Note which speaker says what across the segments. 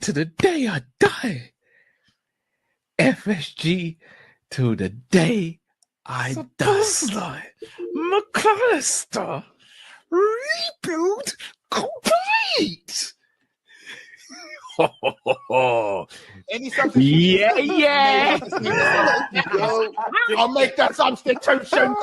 Speaker 1: to the day I die. FSG to the day I die. McAllister, rebuild complete.
Speaker 2: Any substitution?
Speaker 1: Yeah.
Speaker 2: I'll make that substitution.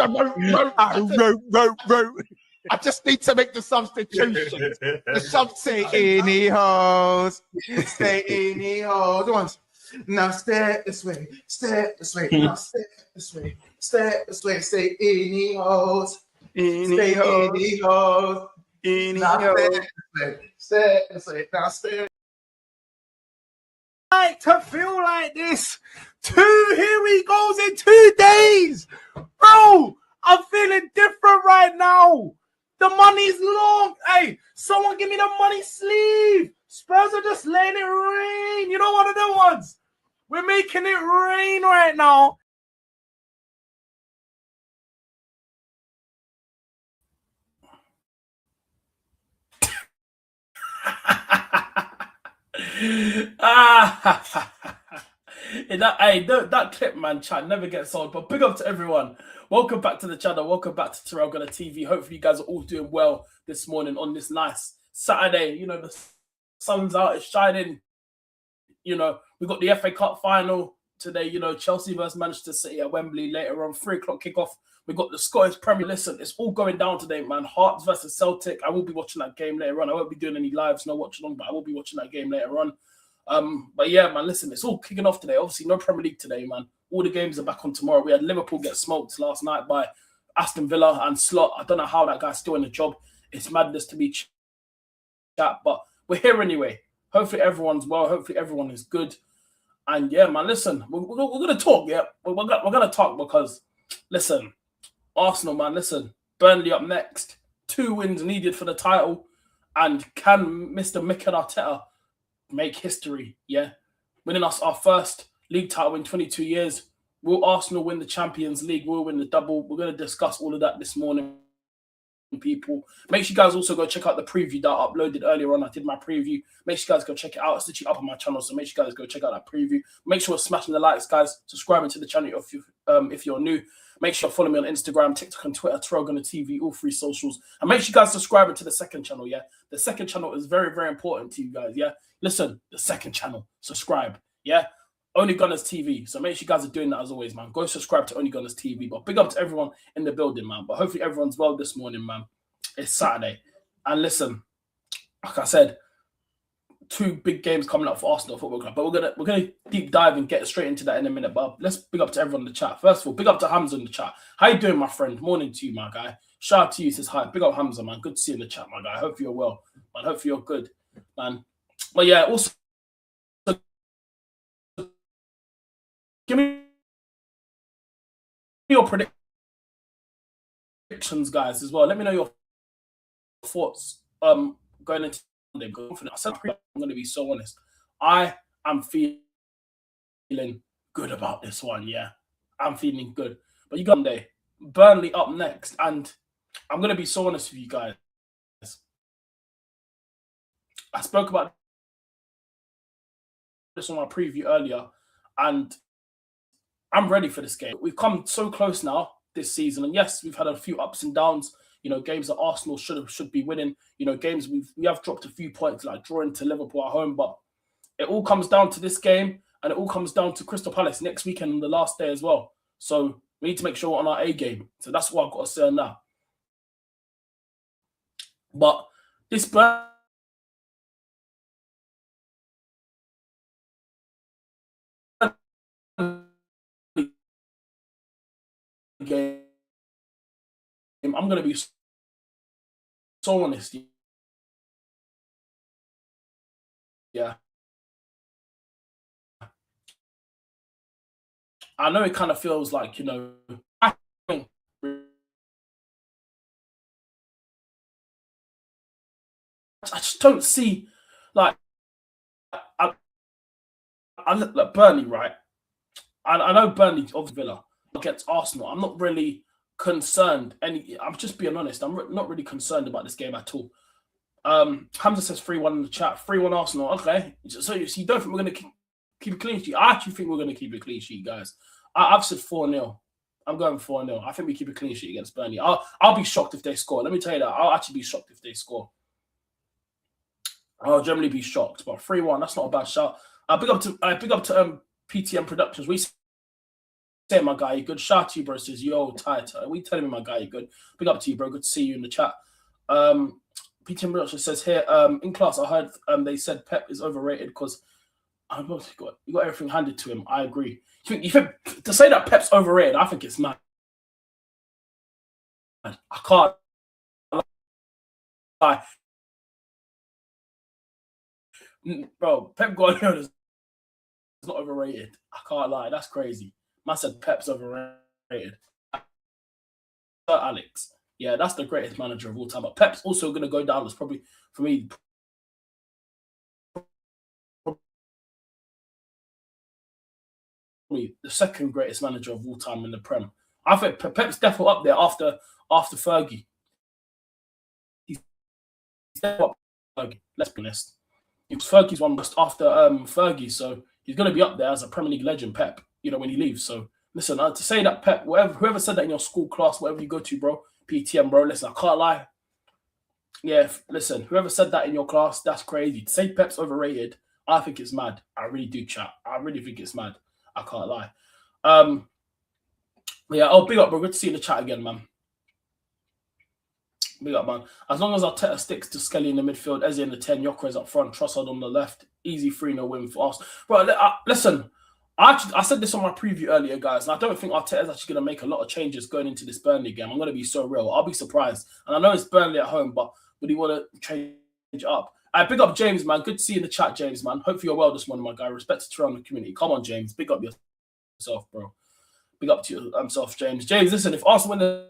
Speaker 2: I just need to make the substitution. The substitution.
Speaker 3: Stay in the house. Stay in the house. Once. Now step this way. Step this way. Now step this way. Step this way. Stay in the house. Stay in the house. Now step this way. Step this way. Now step.
Speaker 4: Like to feel like this. Here we goes in 2 days. Bro, I'm feeling different right now. The money's long. Hey, someone give me the money sleeve. Spurs are just letting it rain. You know one of them ones? We're making it rain right now. That clip, man, chat never gets old. But big up to everyone. Welcome back to the channel. Welcome back to TyrellgunnerTV. Hopefully, you guys are all doing well this morning on this nice Saturday. You know, the sun's out, it's shining. You know, we got the FA Cup final today. You know, Chelsea versus Manchester City at Wembley later on, 3 o'clock kickoff. We got the Scottish Premier. Listen, it's all going down today, man. Hearts versus Celtic. I will be watching that game later on. I won't be doing any lives, no watching on, but I will be watching that game later on. But yeah, man, listen, it's all kicking off today. Obviously, no Premier League today, man. All the games are back on tomorrow. We had Liverpool get smoked last night by Aston Villa and Slot. I don't know how that guy's still in the job. It's madness to be chat, but we're here anyway. Hopefully everyone's well. Hopefully everyone is good. And yeah, man, listen, we're going to talk, yeah? We're going to talk because, listen, Arsenal, man, listen, Burnley up next. 2 wins needed for the title. And can Mr. Mikel Arteta make history, yeah? Winning us our first league title in 22 years. Will Arsenal win the Champions League? Will win the double? We're going to discuss all of that this morning, people. Make sure you guys also go check out the preview that I uploaded earlier on. I did my preview. Make sure you guys go check it out. It's literally up on my channel, so make sure you guys go check out that preview. Make sure you're smashing the likes, guys. Subscribing to the channel if you're new. Make sure you follow me on Instagram, TikTok, and Twitter, TyrellgunnerTV, all 3 socials. And make sure you guys subscribe to the second channel, yeah? The second channel is very, very important to you guys, yeah? Listen, the second channel, subscribe, yeah? Only Gunners TV. So make sure you guys are doing that as always, man. Go subscribe to Only Gunners TV. But big up to everyone in the building, man. But hopefully everyone's well this morning, man. It's Saturday. And listen, like I said, 2 big games coming up for Arsenal Football Club. But we're gonna deep dive and get straight into that in a minute. But let's big up to everyone in the chat. First of all, big up to Hamza in the chat. How you doing, my friend? Morning to you, my guy. Shout out to you, says hi. Big up Hamza, man. Good to see you in the chat, my guy. Hope you're well, man. Hope you're good, man. But yeah, also give me your predictions, guys, as well. Let me know your thoughts going into Monday. I'm going to be so honest. I am feeling good about this one, yeah. I'm feeling good. But you got Monday. Burnley up next. And I'm going to be so honest with you guys. I spoke about this on my preview earlier. And I'm ready for this game. We've come so close now this season. And yes, we've had a few ups and downs. You know, games that Arsenal should be winning. You know, games we have dropped a few points, like drawing to Liverpool at home. But it all comes down to this game. And it all comes down to Crystal Palace next weekend on the last day as well. So we need to make sure we're on our A game. So that's what I've got to say on that. But this game, I'm going to be so honest. Yeah. I know it kind of feels like, you know, I just don't see, like, I look at Burnley, right? I know Burnley of Villa against Arsenal. I'm not really concerned. I'm just being honest. I'm not really concerned about this game at all. Hamza says 3-1 in the chat. 3-1 Arsenal. Okay. So you don't think we're going to keep a clean sheet? I actually think we're going to keep a clean sheet, guys. I've said 4-0. I'm going 4-0. I think we keep a clean sheet against Burnley. I'll be shocked if they score. Let me tell you that. I'll actually be shocked if they score. I'll generally be shocked. But 3-1, that's not a bad shout. Big up to PTM Productions. We say, my guy, you good. Shout out to you, bro. Says, yo, Ty. We telling me, my guy, you good. Big up to you, bro. Good to see you in the chat. PTM Productions says here, in class, I heard they said Pep is overrated because you got everything handed to him. I agree. You think to say that Pep's overrated, I think it's mad. I can't lie. Bro, Pep Guardiola is not overrated. I can't lie. That's crazy. Man said Pep's overrated. Alex. Yeah, that's the greatest manager of all time. But Pep's also going to go down as probably, for me, the second greatest manager of all time in the Prem. I think Pep's definitely up there after Fergie. He's definitely up Fergie, let's be honest. Fergie's one just after Fergie, so he's going to be up there as a Premier League legend, Pep, when he leaves. So, listen, to say that Pep, whoever said that in your school class, whatever you go to, bro, PTM, bro, listen, I can't lie. Yeah, listen, whoever said that in your class, that's crazy. To say Pep's overrated, I think it's mad. I really do, chat. I really think it's mad. I can't lie. Yeah, big up, bro. Good to see you in the chat again, man. Big up, man. As long as Arteta sticks to Skelly in the midfield, Eze in the 10, Gyökeres up front, Trossard on the left, easy 3-0 win for us. Bro, listen, I said this on my preview earlier, guys, and I don't think Arteta is actually going to make a lot of changes going into this Burnley game. I'm going to be so real. I'll be surprised. And I know it's Burnley at home, but would he want to change it up? Big up James, man. Good to see you in the chat, James, man. Hopefully you're well this morning, my guy. Respect to Toronto community. Come on, James. Big up yourself, bro. Big up to yourself, James. James, listen, if Arsenal win the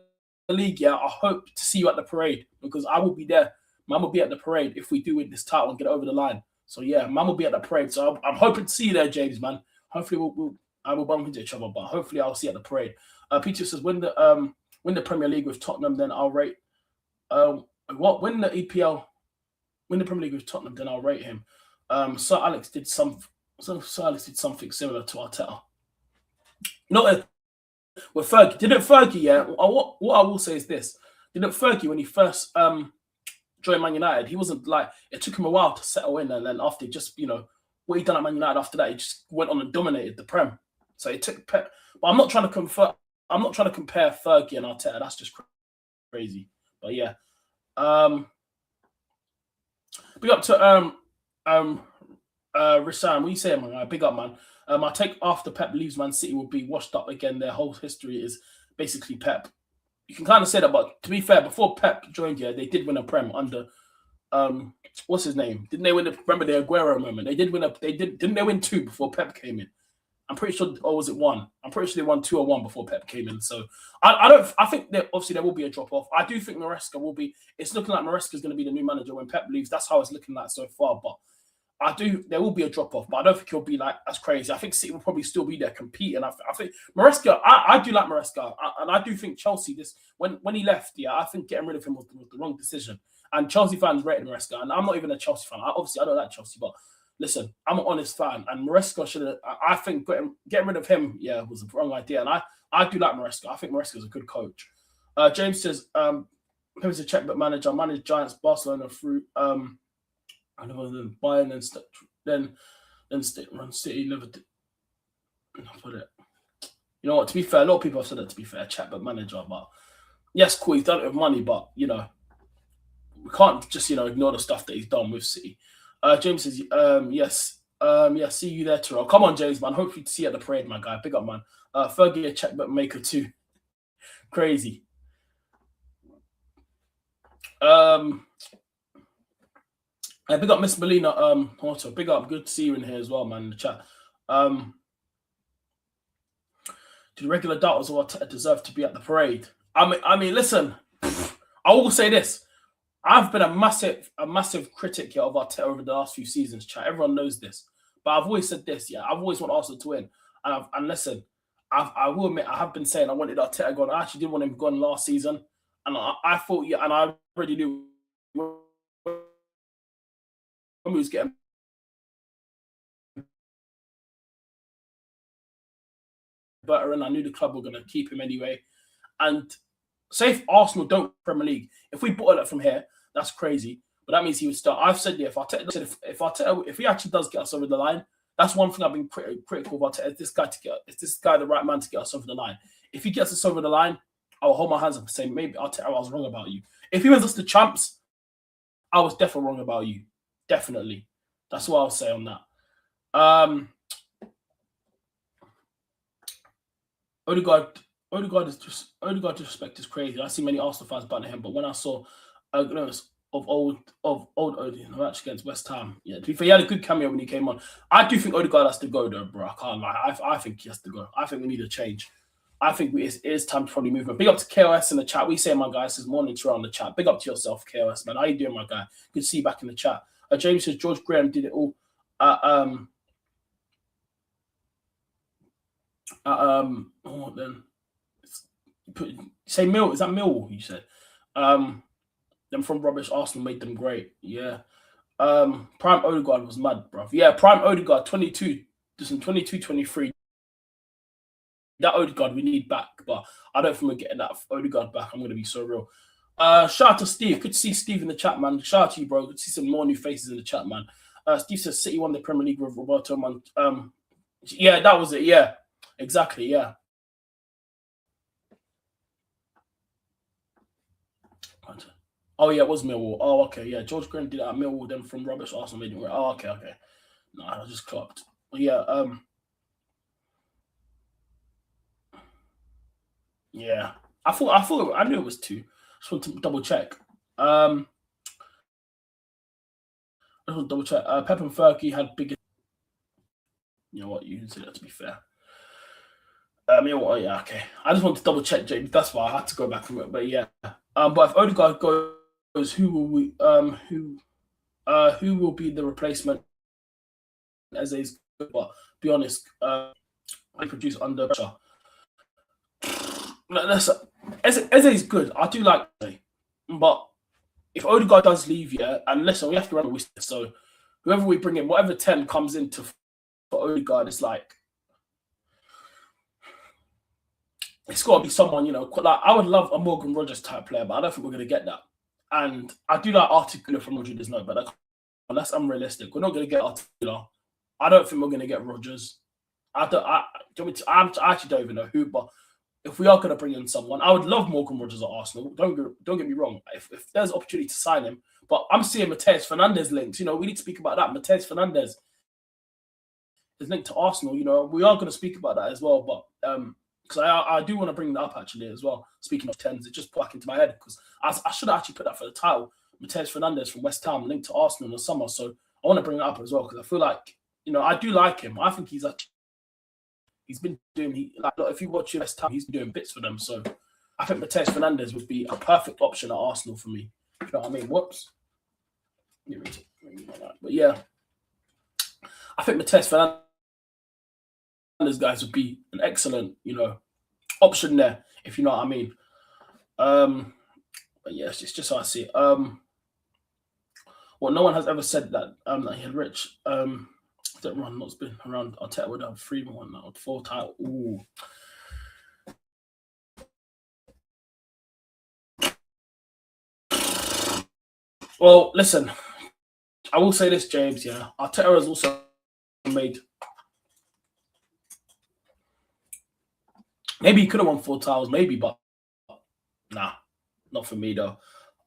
Speaker 4: league, yeah, I hope to see you at the parade because I will be there. Man will be at the parade if we do win this title and get over the line. So, yeah, man will be at the parade. So, I'm hoping to see you there, James, man. Hopefully, I will bump into each other, but hopefully I'll see you at the parade. Peter says, win the Premier League with Tottenham, then I'll rate... Win the EPL... Win the Premier League with Tottenham, then I'll rate him. Sir Alex did something similar to Arteta. Not with Fergie. Didn't Fergie, yeah? What I will say is this. Didn't Fergie, when he first joined Man United, he wasn't like... It took him a while to settle in, and then after just, what he done at Man United after that, he just went on and dominated the Prem. So it took Pep... But I'm not trying to compare Fergie and Arteta. That's just crazy. But yeah. Big up to Rissan. What you saying, man? Big up, man. I take after Pep leaves, Man City will be washed up again. Their whole history is basically Pep. You can kind of say that, but to be fair, before Pep joined here, they did win a Prem under what's his name? Didn't they win? Remember the Aguero moment? They did win didn't they win 2 before Pep came in? I'm pretty sure, or was it 1? I'm pretty sure they won 2 or 1 before Pep came in. So I think that obviously there will be a drop off. I do think Maresca will be. It's looking like Maresca is going to be the new manager when Pep leaves. That's how it's looking like so far. But there will be a drop off. But I don't think he'll be like as crazy. I think City will probably still be there competing. I think Maresca. I do like Maresca, and I do think Chelsea. When he left, yeah, I think getting rid of him was the wrong decision. And Chelsea fans rated Maresca, and I'm not even a Chelsea fan. Obviously, I don't like Chelsea, but listen, I'm an honest fan, and Maresca should have. I think getting rid of him, yeah, was the wrong idea. And I do like Maresca. I think Maresca is a good coach. James says, he was a checkbook manager, managed Giants, Barcelona through I know then Bayern, then run City. Never did. Put it. You know what? To be fair, a lot of people have said that. To be fair, checkbook manager, but yes, cool. He's done it with money, but we can't just ignore the stuff that he's done with City. James says, yes. Yeah, see you there, Tyrell. Come on, James, man. Hopefully to see you at the parade, my guy. Big up, man. Fergie, a checkbook maker too. Crazy. Big up Miss Melina. Also, big up. Good to see you in here as well, man, in the chat. Do the regular doubters or Arteta deserve to be at the parade? I mean, listen, I will say this. I've been a massive critic here of Arteta over the last few seasons, chat. Everyone knows this. But I've always said this, yeah. I've always wanted Arsenal to win. And listen, I will admit, I have been saying I wanted Arteta gone. I actually did want him gone last season. And I thought, yeah, and I already knew he was getting better, and I knew the club were going to keep him anyway. And say if Arsenal don't Premier League, if we bottle it from here, that's crazy. But that means he would start. I've said, yeah, if he actually does get us over the line, that's one thing I've been critical about. Is this guy the right man to get us over the line? If he gets us over the line, I will hold my hands up and say, maybe Arteta, I was wrong about you. If he wins us the champs, I was definitely wrong about you. Definitely. That's what I'll say on that. Odegaard disrespect is crazy. I see many Arsenal fans banning him, but when I saw of old Odegaard match against West Ham, yeah, to be fair, he had a good cameo when he came on. I do think Odegaard has to go though, bro. I can't lie. I think he has to go. I think we need a change. I think it is time to probably move on. Big up to KOS in the chat. We say, my guy, this is morning to on the chat. Big up to yourself, KOS, man. How you doing, my guy? Good to see you back in the chat. James says George Graham did it all. Then say Mill. Is that Mill? You said. Them from rubbish. Arsenal made them great. Yeah. Prime Odegaard was mad, bruv. Yeah, Prime Odegaard 22, just in 22, 23. That Odegaard we need back, but I don't think we're getting that Odegaard back. I'm going to be so real. Shout out to Steve. Good to see Steve in the chat, man. Shout out to you, bro. Good to see some more new faces in the chat, man. Steve says City won the Premier League with Roberto, man. Yeah, that was it. Yeah, exactly. Yeah. Oh, yeah, it was Millwall. Oh, okay. Yeah, George Graham did it at Millwall, then from rubbish Arsenal made it right. Oh, okay. No, I just clocked. But yeah, yeah. I knew it was 2. Just want to double check. I just want to double check. Pep and Fergie had bigger. You know what? You can say that, to be fair. Yeah, okay. I just want to double check, James. That's why I had to go back from it. But yeah. But if Odegaard goes, who will be the replacement? Eze's good, but be honest, they produce under pressure. Eze's good. I do like Eze. But if Odegaard does leave, yeah, and listen, we have to run a risk. So whoever we bring in, whatever 10 comes into for Odegaard, it's like it's got to be someone, you know. Like I would love a Morgan Rogers type player, but I don't think we're going to get that. And I do like Arteta from Madrid, but that's unrealistic. We're not going to get Arteta. I don't think we're going to get Rogers. I actually don't even know who, but if we are going to bring in someone, I would love Morgan Rogers at Arsenal. Don't get me wrong. If there's opportunity to sign him, but I'm seeing Mateus Fernandes linked. You know, we need to speak about that. Mateus Fernandes is linked to Arsenal. You know, we are going to speak about that as well. But because I do want to bring that up actually as well. Speaking of 10s, it just put back into my head because I should have actually put that for the title. Mateus Fernandes from West Ham linked to Arsenal in the summer. So I want to bring it up as well because I feel like, you know, I do like him. I think he's been doing, if you watch West Ham, he's been doing bits for them. So I think Mateus Fernandes would be a perfect option at Arsenal for me. You know what I mean? Whoops. But yeah, I think Mateus Fernandes, guys, would be an excellent, you know, option there, if you know what I mean. But yes, it's just how I see it. Well, no one has ever said that that he had rich. That run not been around. Arteta would have 3 more now, 4 title. Ooh. Well, listen, I will say this, James. Yeah, Arteta has also made. Maybe he could have won 4 titles, maybe, but nah, not for me though.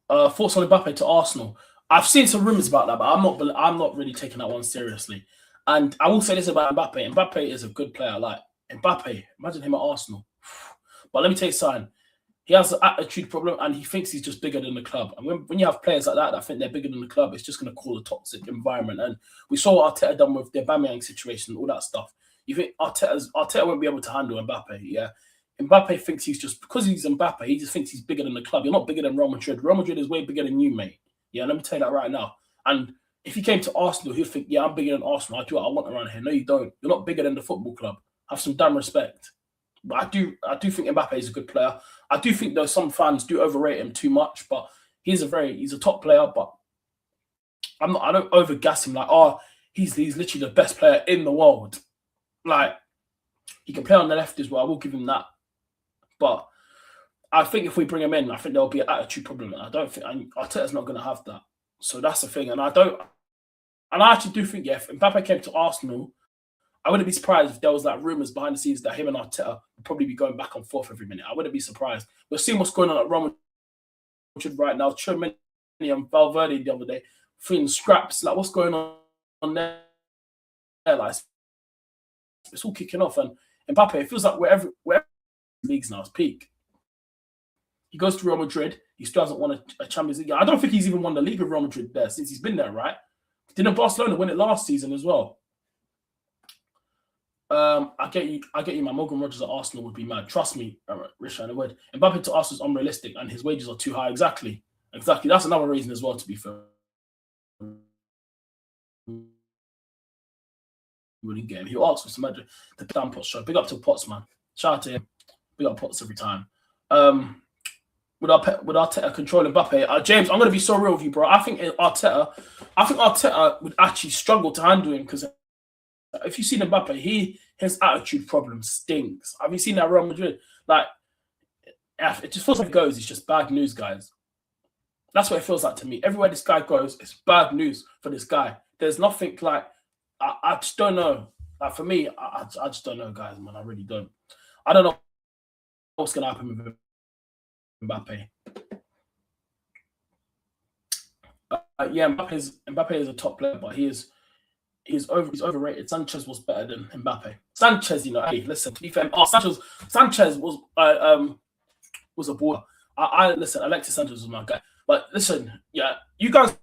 Speaker 4: Thoughts on Mbappe to Arsenal? I've seen some rumors about that, but I'm not really taking that one seriously. And I will say this about Mbappe. Mbappe is a good player. Like Mbappe, imagine him at Arsenal. But let me tell you something. He has an attitude problem, and he thinks he's just bigger than the club. And when you have players like that think they're bigger than the club, it's just going to cause a toxic environment. And we saw what Arteta done with the Aubameyang situation, all that stuff. You think Arteta won't be able to handle Mbappe? Yeah. Mbappe thinks he's just, because he's Mbappe, he just thinks he's bigger than the club. You're not bigger than Real Madrid. Real Madrid is way bigger than you, mate. Yeah, let me tell you that right now. And if he came to Arsenal, he'd think, yeah, I'm bigger than Arsenal. I do what I want around here. No, you don't. You're not bigger than the football club. Have some damn respect. But I do think Mbappe is a good player. I do think, though, some fans do overrate him too much, but he's a top player, but I don't overgas him like, oh, he's literally the best player in the world. Like, he can play on the left as well. I will give him that. But I think if we bring him in, I think there'll be an attitude problem. And I don't think Arteta's not going to have that. So that's the thing. And I actually do think, if Mbappe came to Arsenal, I wouldn't be surprised if there was like rumours behind the scenes that him and Arteta would probably be going back and forth every minute. I wouldn't be surprised. We're seeing what's going on at Real Madrid right now. Tchouameni and Valverde the other day, feeling scraps. Like, what's going on there? Like, it's all kicking off. And Mbappe, it feels like wherever leagues now is peak. He goes to Real Madrid. He still hasn't won a Champions League. I don't think he's even won the league with Real Madrid there since he's been there, right? Didn't Barcelona win it last season as well? I get you, man. Morgan Rogers at Arsenal would be mad. Trust me, Richard, word. Mbappe to Arsenal is unrealistic and his wages are too high. Exactly. That's another reason as well, to be fair. Wouldn't get him. He'll ask for some magic. The damn Potts show. Big up to Potts, man. Shout out to him. Big up Potts every time. Would Arteta control Mbappe? James, I'm going to be so real with you, bro. I think Arteta would actually struggle to handle him, because if you see Mbappe, his attitude problem stinks. Have you seen that Real Madrid? Like, it just feels like it goes. It's just bad news, guys. That's what it feels like to me. Everywhere this guy goes, it's bad news for this guy. There's nothing like, I just don't know. Like, for me, I just don't know, guys, man. I really don't. I don't know what's going to happen with Mbappe. Mbappe is a top player, but he's overrated. Sanchez was better than Mbappe. Sanchez, hey, listen, to be fair, Sanchez was a baller. Listen, Alexis Sanchez was my guy. But listen, yeah, you guys,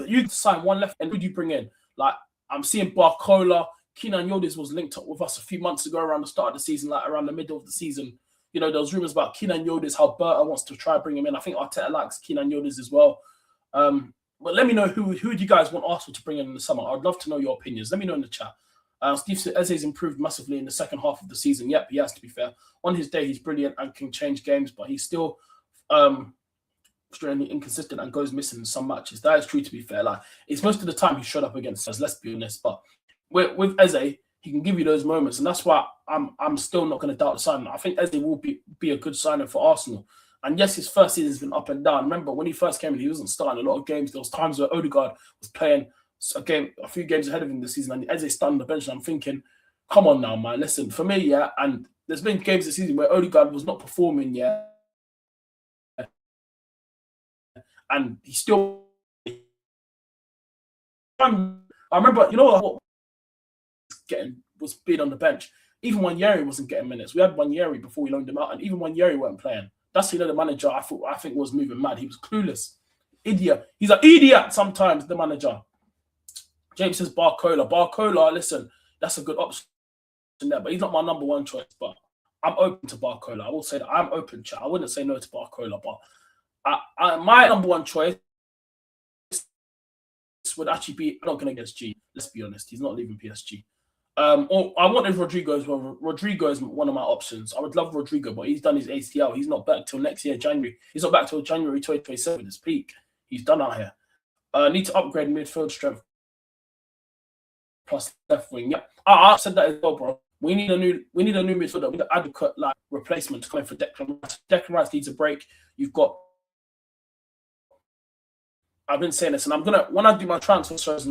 Speaker 4: you sign one left, and who do you bring in? Like, I'm seeing Barcola. Kenan Yildiz was linked up with us a few months ago around the start of the season, like around the middle of the season. You know, there was rumors about Kenan Yildiz, how Berta wants to try bring him in. I think Arteta likes Kenan Yildiz as well. But let me know who do you guys want Arsenal to bring in the summer. I'd love to know your opinions. Let me know in the chat. Steve Eze's improved massively in the second half of the season. Yep, he has, to be fair. On his day, he's brilliant and can change games, but he's still extremely inconsistent and goes missing in some matches. That is true, to be fair. Like, it's most of the time he showed up against us, let's be honest. But with Eze, he can give you those moments, and that's why I'm still not going to doubt the signing. I think Eze will be a good signing for Arsenal. And yes, his first season has been up and down. Remember, when he first came in, he wasn't starting a lot of games. There was times where Odegaard was playing a few games ahead of him this season, and Eze started on the bench, and I'm thinking, come on now, man. Listen, for me, yeah, and there's been games this season where Odegaard was not performing, yeah, and he still... I remember, you know what was being on the bench. Even when Yeri wasn't getting minutes, we had one Yeri before we loaned him out, and even when Yeri weren't playing, that's the manager I think was moving mad. He was clueless, idiot. He's an idiot sometimes. The manager. James says Barcola. Listen, that's a good option there, but he's not my number one choice. But I'm open to Barcola. I will say that I'm open, chat. I wouldn't say no to Barcola, but my number one choice would actually be not going against G. Let's be honest, he's not leaving PSG. Or I wanted Rodrigo as well. Rodrigo is one of my options. I would love Rodrigo, but he's done his ACL. He's not back till next year, January. He's not back till January 2027. His peak. He's done out here. Need to upgrade midfield strength plus left wing. Yeah, I said that as well, bro. We need a new midfielder. We need an adequate replacement to come in for Declan Rice. Declan Rice needs a break. I've been saying this, and when I do my transfer shows,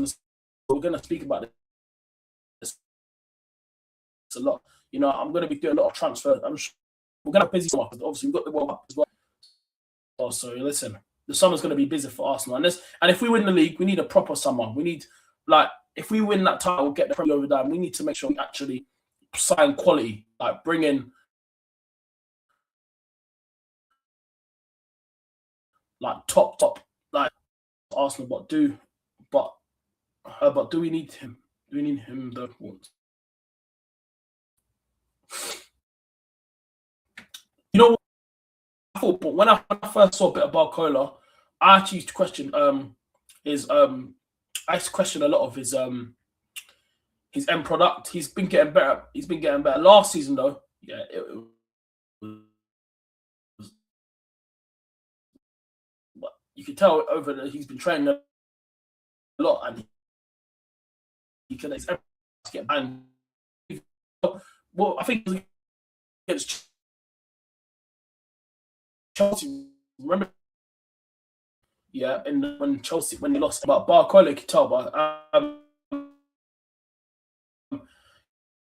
Speaker 4: we're gonna speak about this a lot. You know, I'm gonna be doing a lot of transfers. We're gonna have busy summer because obviously we've got the World Cup as well. So listen, the summer's gonna be busy for Arsenal, and if we win the league, we need a proper summer. We need, like, if we win that title, get the Premier over there, we need to make sure we actually sign quality, like bring in like top like Arsenal. But do we need him? Do we need him though? You know what? I thought, but when I first saw a bit about Barcola, I actually used to question I used to question a lot of his end product. He's been getting better. Last season though, yeah, it was you can tell over that he's been training a lot, and he can get banned. Well, I think against Chelsea, remember? Yeah, when Chelsea when they lost, but Barcola could tell, but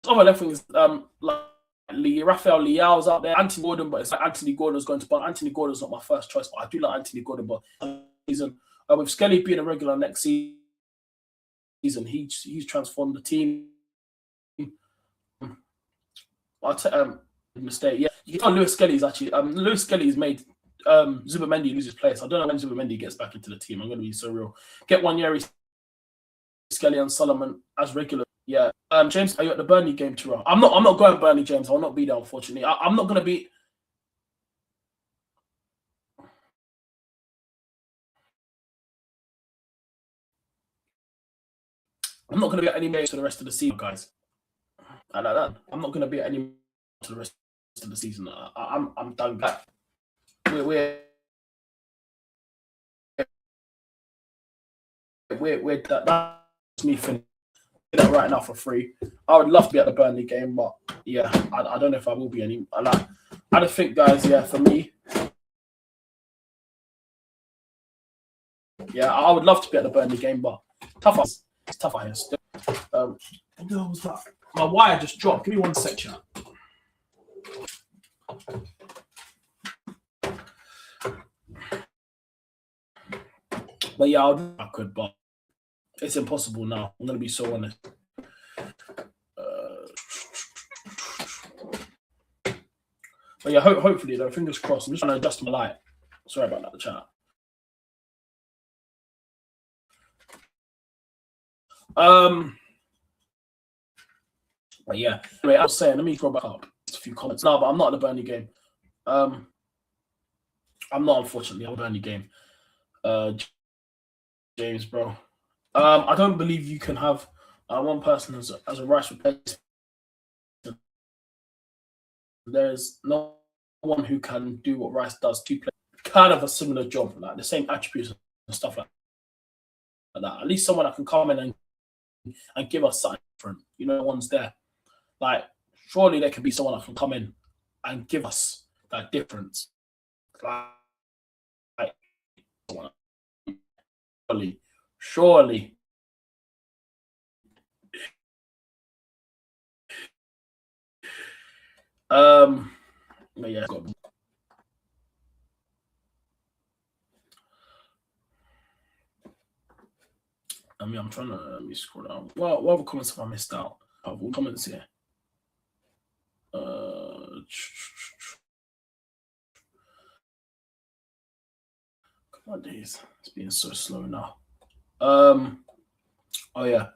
Speaker 4: other left wings like Rafael Leao's out there, Anthony Gordon, but it's like Anthony Gordon's going to. But Anthony Gordon's not my first choice, but I do like Anthony Gordon. But season with Skelly being a regular next season, he's transformed the team. Mistake. Yeah, you can tell Lewis Skelly's actually Lewis Skelly's made Zubimendi lose his place. I don't know when Zubimendi gets back into the team. I'm going to be so real. Get one year Skelly and Solomon as regular. Yeah. James, are you at the Burnley game, Tyrell? I'm not going Burnley, James. I will not be there, unfortunately. I'm not going to be. I'm not going to be at any match for the rest of the season, guys. I like that. I'm not going to be at any for the rest of the season. I'm done. We're that's me finishing that right now for free. I would love to be at the Burnley game, but yeah, I don't know if I will be any. I don't think, guys. Yeah, for me, yeah, I would love to be at the Burnley game, but it's tough out here still. What the hell was that? My wire just dropped. Give me 1 sec, chat. But yeah, I could, but it's impossible now. I'm gonna be so honest. But yeah, hopefully though, fingers crossed. I'm just trying to adjust my light. Sorry about that, the chat. But yeah, anyway, I was saying, let me go back up. Just a few comments. No, but I'm not at the Burnley game. I'm not, unfortunately, at the Burnley game. James, bro. I don't believe you can have one person as a Rice replacement. There's no one who can do what Rice does. Two play kind of a similar job, like the same attributes and stuff like that. At least someone that can come in and give us something different. You know, one's there. Like, surely there can be someone that can come in and give us that difference. Like surely. But yeah, I'm trying to let me scroll down. What other comments have I missed out? Of all comments here. Come on, days. It's being so slow now. Oh yeah.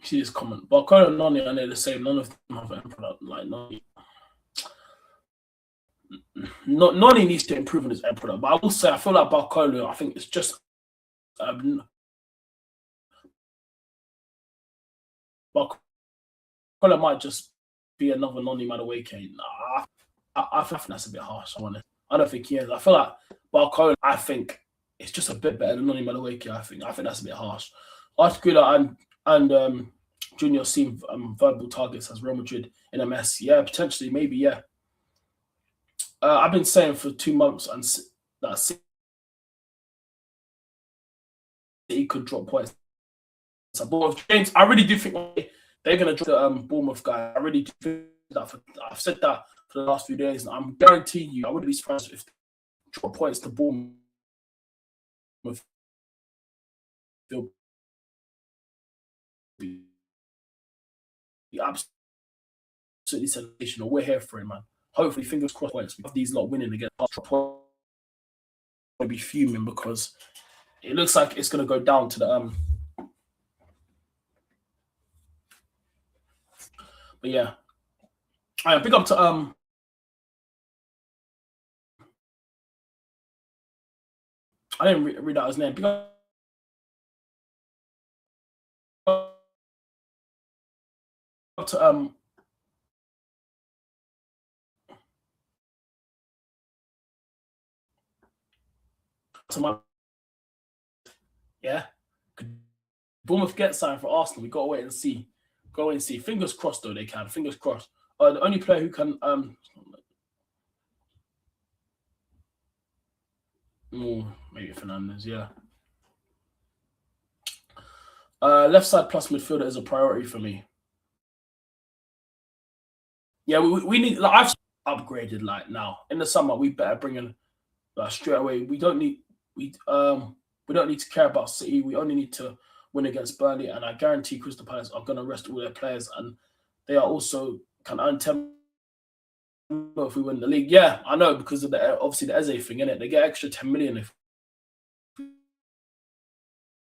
Speaker 4: See this comment. Barcola and Noni are the same. None of them have end product. Like Noni. Noni needs to improve on his end product. But I will say, I feel like Barcola, I think it's just Barcola might just be another Noni Madueke. Nah, I think that's a bit harsh. I don't think he is. I feel like Barcola, I think it's just a bit better than Noni Madueke. I think that's a bit harsh. Arteta and Junior seen verbal targets as Real Madrid in MS. Yeah, potentially, maybe, yeah. I've been saying for 2 months and that he could drop points. So, James, I really do think they're going to drop the Bournemouth guy. I really do think that. I've said that for the last few days, and I'm guaranteeing you, I wouldn't be surprised if they drop points to Bournemouth. They'll be absolutely sensational. We're here for it, man. Hopefully, fingers crossed, points. We have these lot winning again. I'll be fuming because it looks like it's going to go down to the But yeah, I pick up to I didn't read out his name. Pick up to Yeah. Could Bournemouth get signed for Arsenal? We got to wait and see. Go and see. Fingers crossed, though, they can. Fingers crossed. The only player who can... maybe Fernandes, yeah. Left side plus midfielder is a priority for me. Yeah, we need... Like, I've upgraded, like, now. In the summer, we better bring in... straight away. We don't need to care about City. We only need to win against Burnley, and I guarantee Crystal Palace are going to rest all their players, and they are also can earn 10 if we win the league. Yeah, I know, because of obviously the Eze thing, innit? They get extra 10 million if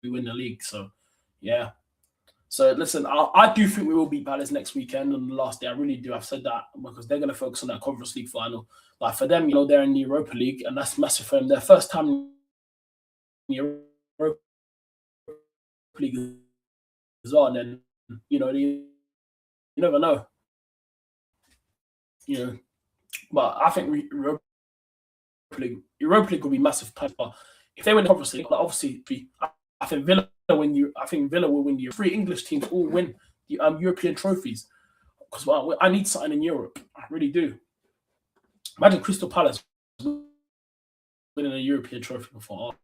Speaker 4: we win the league. So yeah. So listen, I do think we will beat Palace next weekend on the last day. I really do. I've said that because they're going to focus on that Conference League final. Like for them, they're in the Europa League, and that's massive for them. Their first time in the Europa League as well, and then you never know. But I think Europa League will be massive. But if they win the Conference League, obviously, I think Villa will win the 3 English teams all win the European trophies. Because I need something in Europe. I really do. Imagine Crystal Palace winning a European trophy before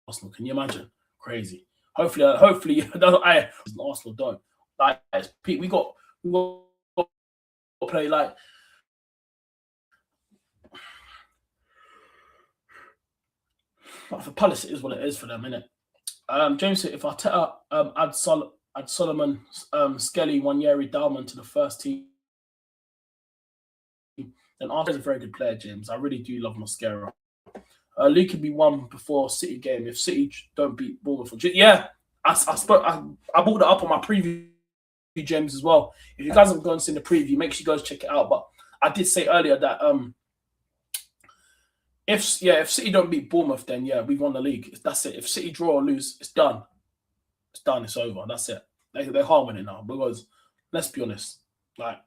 Speaker 4: Arsenal. Can you imagine? Crazy. Hopefully, Arsenal don't. Like, we got to play like. But for Palace, it is what it is for them, innit? James said, if Arteta add Solomon, Skelly, 1 year endowment to the first team, then Arteta's a very good player, James. I really do love Mosquera. League could be won before City game if City don't beat Bournemouth. Yeah, I brought that up on my preview, James, as well. If you guys haven't gone and seen the preview, make sure you guys check it out. But I did say earlier that if City don't beat Bournemouth, then yeah, we've won the league. That's it. If City draw or lose, it's done. It's done. It's over. That's it. They can't win it now because let's be honest, like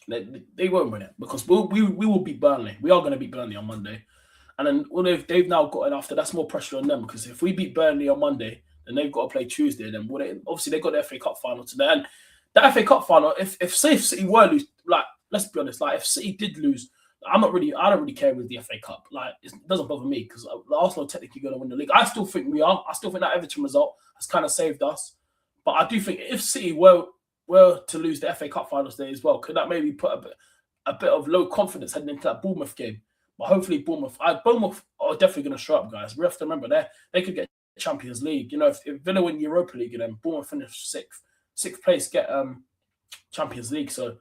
Speaker 4: they won't win it because we will beat Burnley. We are going to beat Burnley on Monday. And then they've now gotten after, that's more pressure on them because if we beat Burnley on Monday, then they've got to play Tuesday. Then obviously they got the FA Cup final today, and the FA Cup final, if City were lose, like let's be honest, like if City did lose, I don't really care with the FA Cup. Like it doesn't bother me because Arsenal are technically going to win the league. I still think we are. I still think that Everton result has kind of saved us. But I do think if City were to lose the FA Cup final today as well, could that maybe put a bit of low confidence heading into that Bournemouth game? But hopefully Bournemouth are definitely going to show up, guys. We have to remember they could get Champions League. If Villa win Europa League and then Bournemouth finish sixth place, get Champions League. So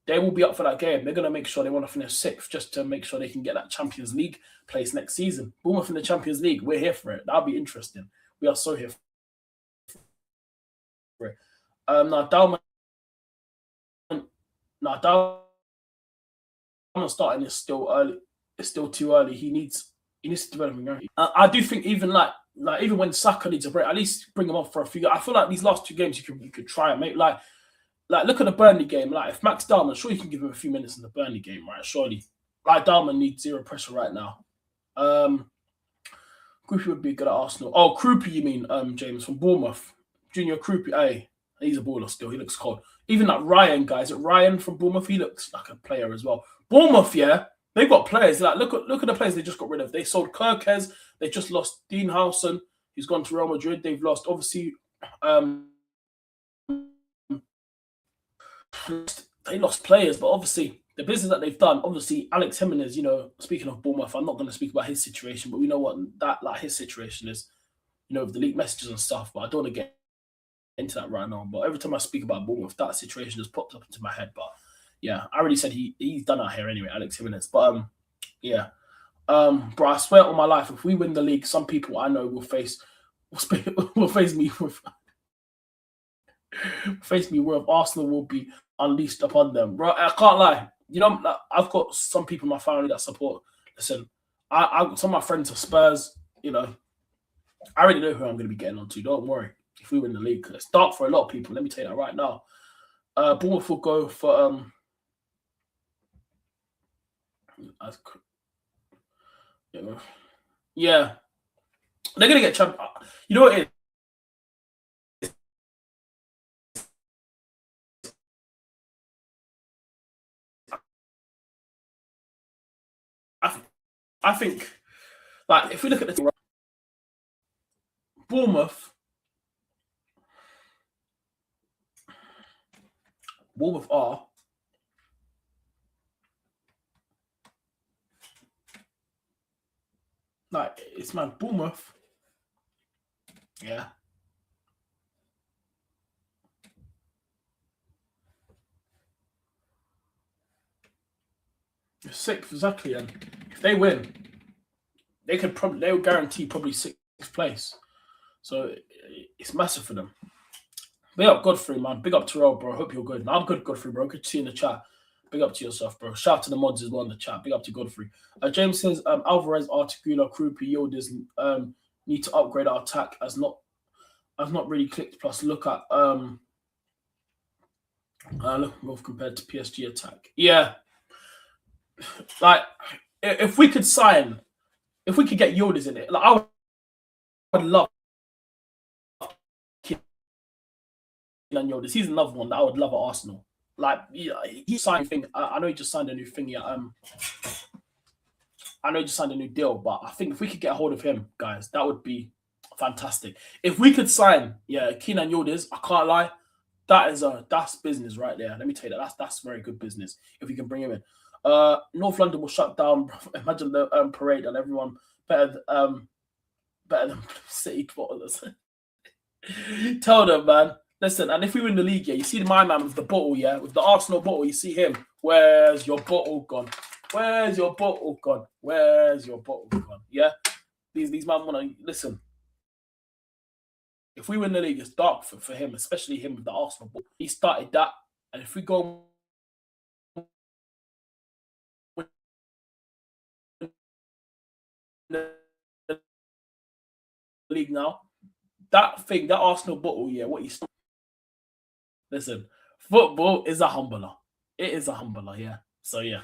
Speaker 4: they will be up for that game. They're going to make sure they want to finish 6th just to make sure they can get that Champions League place next season. Bournemouth in the Champions League, we're here for it. That'll be interesting. We are so here for it. Now Dalman starting is still early. It's still too early. He needs to develop. I do think even even when Saka needs a break, at least bring him on for a few. I feel like these last 2 games you could try and make like look at the Burnley game. Like if Max Dalman, sure you can give him a few minutes in the Burnley game, right? Surely, like Dalman needs 0 pressure right now. Krupi would be good at Arsenal. Oh, Krupi, you mean James from Bournemouth? Junior Krupi, hey, he's a baller still. He looks cold. Even that Ryan guy, is it Ryan from Bournemouth? He looks like a player as well. Bournemouth, yeah. They've got players. Like look at the players they just got rid of. They sold Kirkes. They just lost Dean Howson, who's gone to Real Madrid. They've lost obviously. They lost players, but obviously the business that they've done. Obviously, Alex Jimenez. Speaking of Bournemouth, I'm not going to speak about his situation, but we know what his situation is. With the leaked messages and stuff. But I don't want to get into that right now. But every time I speak about Bournemouth, that situation just pops up into my head. But yeah, I already said he's done out here anyway, Alex Jimenez. But yeah. Bro, I swear on my life, if we win the league, some people I know will face me where Arsenal will be unleashed upon them. Bro, I can't lie. I've got some people in my family that support. Listen, some of my friends are Spurs. I already know who I'm going to be getting onto. Don't worry. If we win the league, it's dark for a lot of people. Let me tell you that right now. Bournemouth will go for Yeah, they're gonna get champ. You know what it is? I think, like, if we look at the Bournemouth, are like, it's man Bournemouth. Yeah. Sixth, exactly, and if they win, they will guarantee probably sixth place. So it's massive for them. Big up Godfrey, man. Big up Tyrell, bro. Hope you're good. I'm good, Godfrey, bro. Good to see you in the chat. Big up to yourself, bro. Shout out to the mods as well in the chat. Big up to Godfrey. James says Alvarez, Artigula, Krupa, Yildiz need to upgrade our attack as not really clicked. Plus, look at look compared to PSG attack. Yeah, like if we could get Yildiz in it, like I would love Kenan Yildiz. He's another one that I would love at Arsenal. Like he signed a thing. I know he just signed a new thing. Yeah, I know he just signed a new deal, but I think if we could get a hold of him, guys, that would be fantastic. If we could sign, Kenan Yildiz, I can't lie, that's business right there. Let me tell you that's very good business if we can bring him in. North London will shut down. Imagine the parade and everyone better than City footballers. Tell them, man. Listen, and if we win the league, you see my man with the bottle, with the Arsenal bottle, you see him. Where's your bottle gone? Where's your bottle gone? Where's your bottle gone? Yeah, these man wanna listen. If we win the league, it's dark for him, especially him with the Arsenal ball. He started that, and if we go the league now, that Arsenal bottle, what he's listen, football is a humbler. It is a humbler, yeah. So yeah.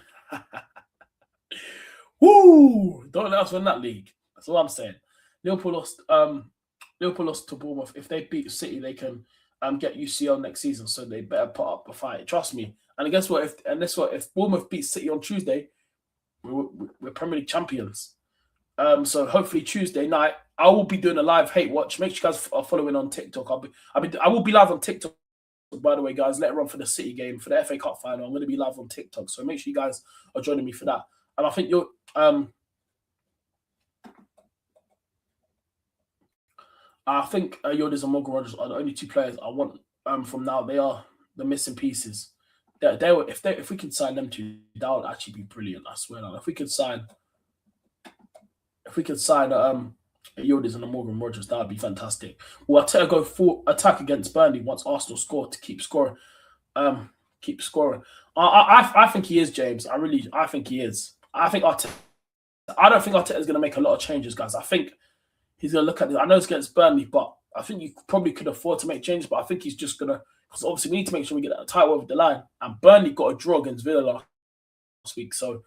Speaker 4: Woo! Don't let us win that league. That's all I'm saying. Liverpool lost to Bournemouth. If they beat City, they can get UCL next season. So they better put up a fight. Trust me. And guess what? If Bournemouth beats City on Tuesday, we're Premier League champions. So hopefully Tuesday night I will be doing a live hate watch. Make sure you guys are following on TikTok. I will be live on TikTok. By the way, guys, let it run for the City game, for the FA Cup final. I'm going to be live on TikTok, so make sure you guys are joining me for that. And I think Yildiz and Morgan Rogers are the only two players I want from now. They are the missing pieces. If we can sign them two, that would actually be brilliant. I swear. If we could sign Yildiz and Morgan Rogers, that would be fantastic. Will Arteta go full attack against Burnley once Arsenal score to keep scoring? I think he is, James. I think he is. I don't think Arteta is going to make a lot of changes, guys. I think he's going to look at this. I know it's against Burnley, but I think you probably could afford to make changes. But I think he's just going to, because obviously we need to make sure we get that title over the line. And Burnley got a draw against Villa last week, so.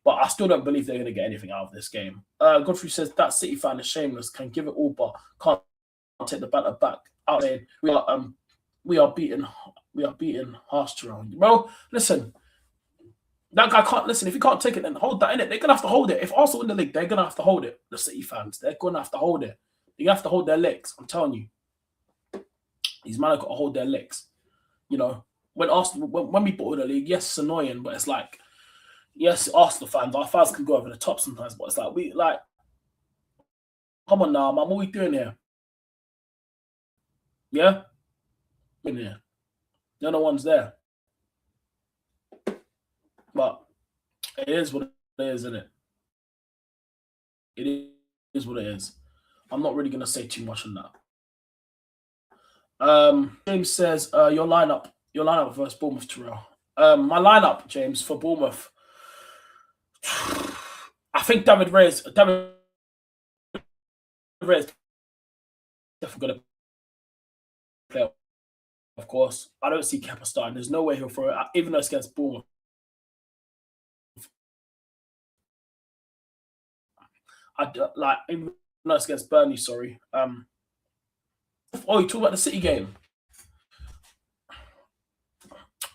Speaker 4: But I still don't believe they're going to get anything out of this game. Godfrey says that City fan is shameless, can give it all, but can't take the banter back. Out there, we are beating Tyrell. Bro, listen, that guy can't listen. If he can't take it, then hold that in it. They're gonna have to hold it. If Arsenal win the league, they're gonna have to hold it. The City fans, they're gonna have to hold it. They have to hold their legs. I'm telling you, these men have got to hold their legs. You know, when Arsenal, when we bought the league, yes, it's annoying, but it's like. Yes, Arsenal fans, our fans can go over the top sometimes, but it's like, come on now, man, what are we doing here? Yeah? In here. No one's there. But it is what it is, isn't it? It is what it is. I'm not really going to say too much on that. James says, your lineup versus Bournemouth, Tyrell. My lineup, James, for Bournemouth. I think David Reyes definitely going to play, of course. I don't see Kepa starting. There's no way he'll throw it, even though it's against Bournemouth. like even though it's against Burnley. Sorry. Oh, you talk about the City game.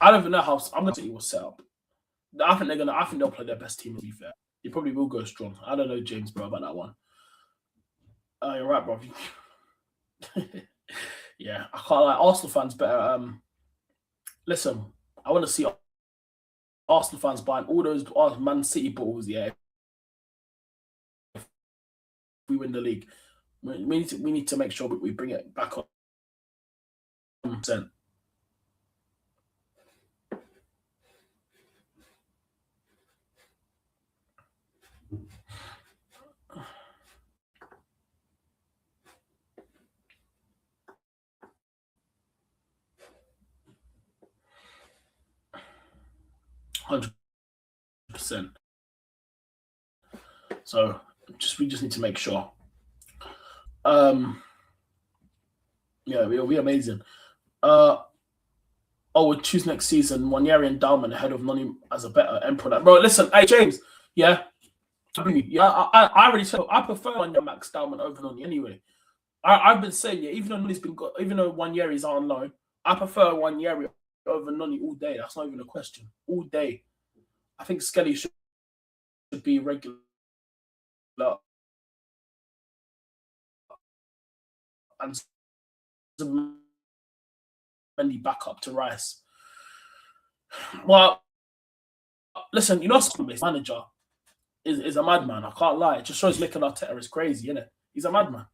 Speaker 4: I don't even know how I'm going to City was set up. I think they'll play their best team. To be fair, they probably will go strong. I don't know, James, bro, about that one. You're right, bro. Yeah, I can't lie. Arsenal fans better. Listen, I want to see Arsenal fans buying all those Man City balls. Yeah, if we win the league, we need to make sure we bring it back up. 100%. So we just need to make sure. Yeah, it'll be amazing. We'll choose next season one-year endowment ahead of Noni as a better end product. Bro, listen, hey James, yeah, I already said I prefer one-year max endowment over Noni anyway. I've been saying, yeah, even though 1 year is on loan, I prefer 1 year over Noni all day. That's not even a question. All day. I think Skelly should be regular. And Mendy back up to Rice. Well, listen, you know, this manager is a madman. I can't lie. It just shows Mikel Arteta is crazy, innit? He's a madman.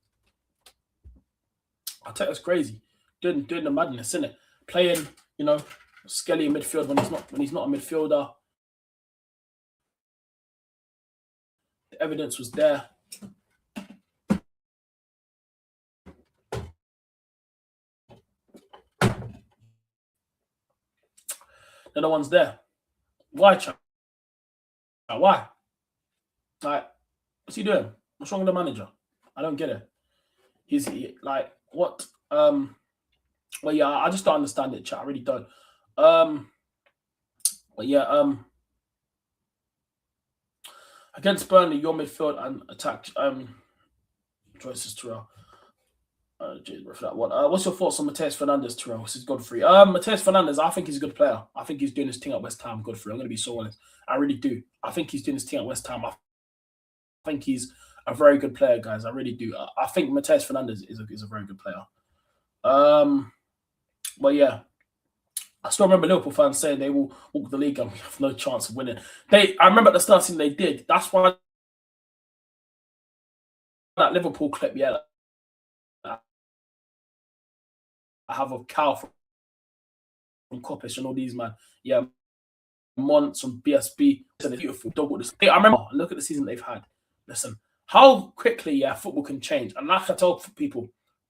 Speaker 4: Arteta's crazy, doing the madness, innit? Playing, you know, Skelly in midfield when he's not a midfielder. The evidence was there. The other one's there. Why, Chad? Why? Like, what's he doing? What's wrong with the manager? I don't get it. He's like, what? Well, yeah, I just don't understand it, chat. I really don't. But yeah, against Burnley, your midfield and attack choices, Terrell. For that one. What's your thoughts on Mateus Fernandes, Terrell? This is Godfrey. Mateus Fernandes, I think he's a good player. I think he's doing his thing at West Ham, Godfrey. I'm going to be so honest. I really do. I think he's doing his thing at West Ham. I think he's a very good player, guys. I really do. I think Mateus Fernandes is a very good player. But yeah, I still remember Liverpool fans saying they will walk the league and we have no chance of winning. I remember at the start they did. That's why that Liverpool clip, yeah, I have a cow from Coppish and all these, man. Yeah, Mont from BSB. It's beautiful. Double this. I remember, look at the season they've had. Listen, how quickly, football can change. And like I tell people,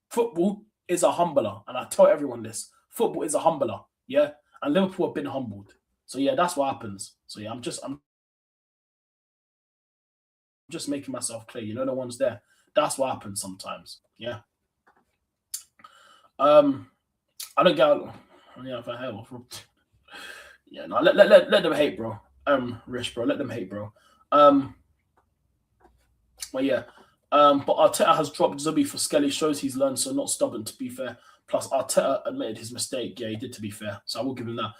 Speaker 4: football is a humbler. And I tell everyone this. Football is a humbler, yeah? And Liverpool have been humbled. So, yeah, that's what happens. So, yeah, I'm just making myself clear. You know, no one's there. That's what happens sometimes, yeah? I don't get... Yeah, if I hell. Yeah, no, let them hate, bro. Rich, bro, let them hate, bro. Well, yeah. But Arteta has dropped Zubi for Skelly, shows he's learned, so not stubborn, to be fair. Plus, Arteta admitted his mistake. Yeah, he did, to be fair. So I will give him that.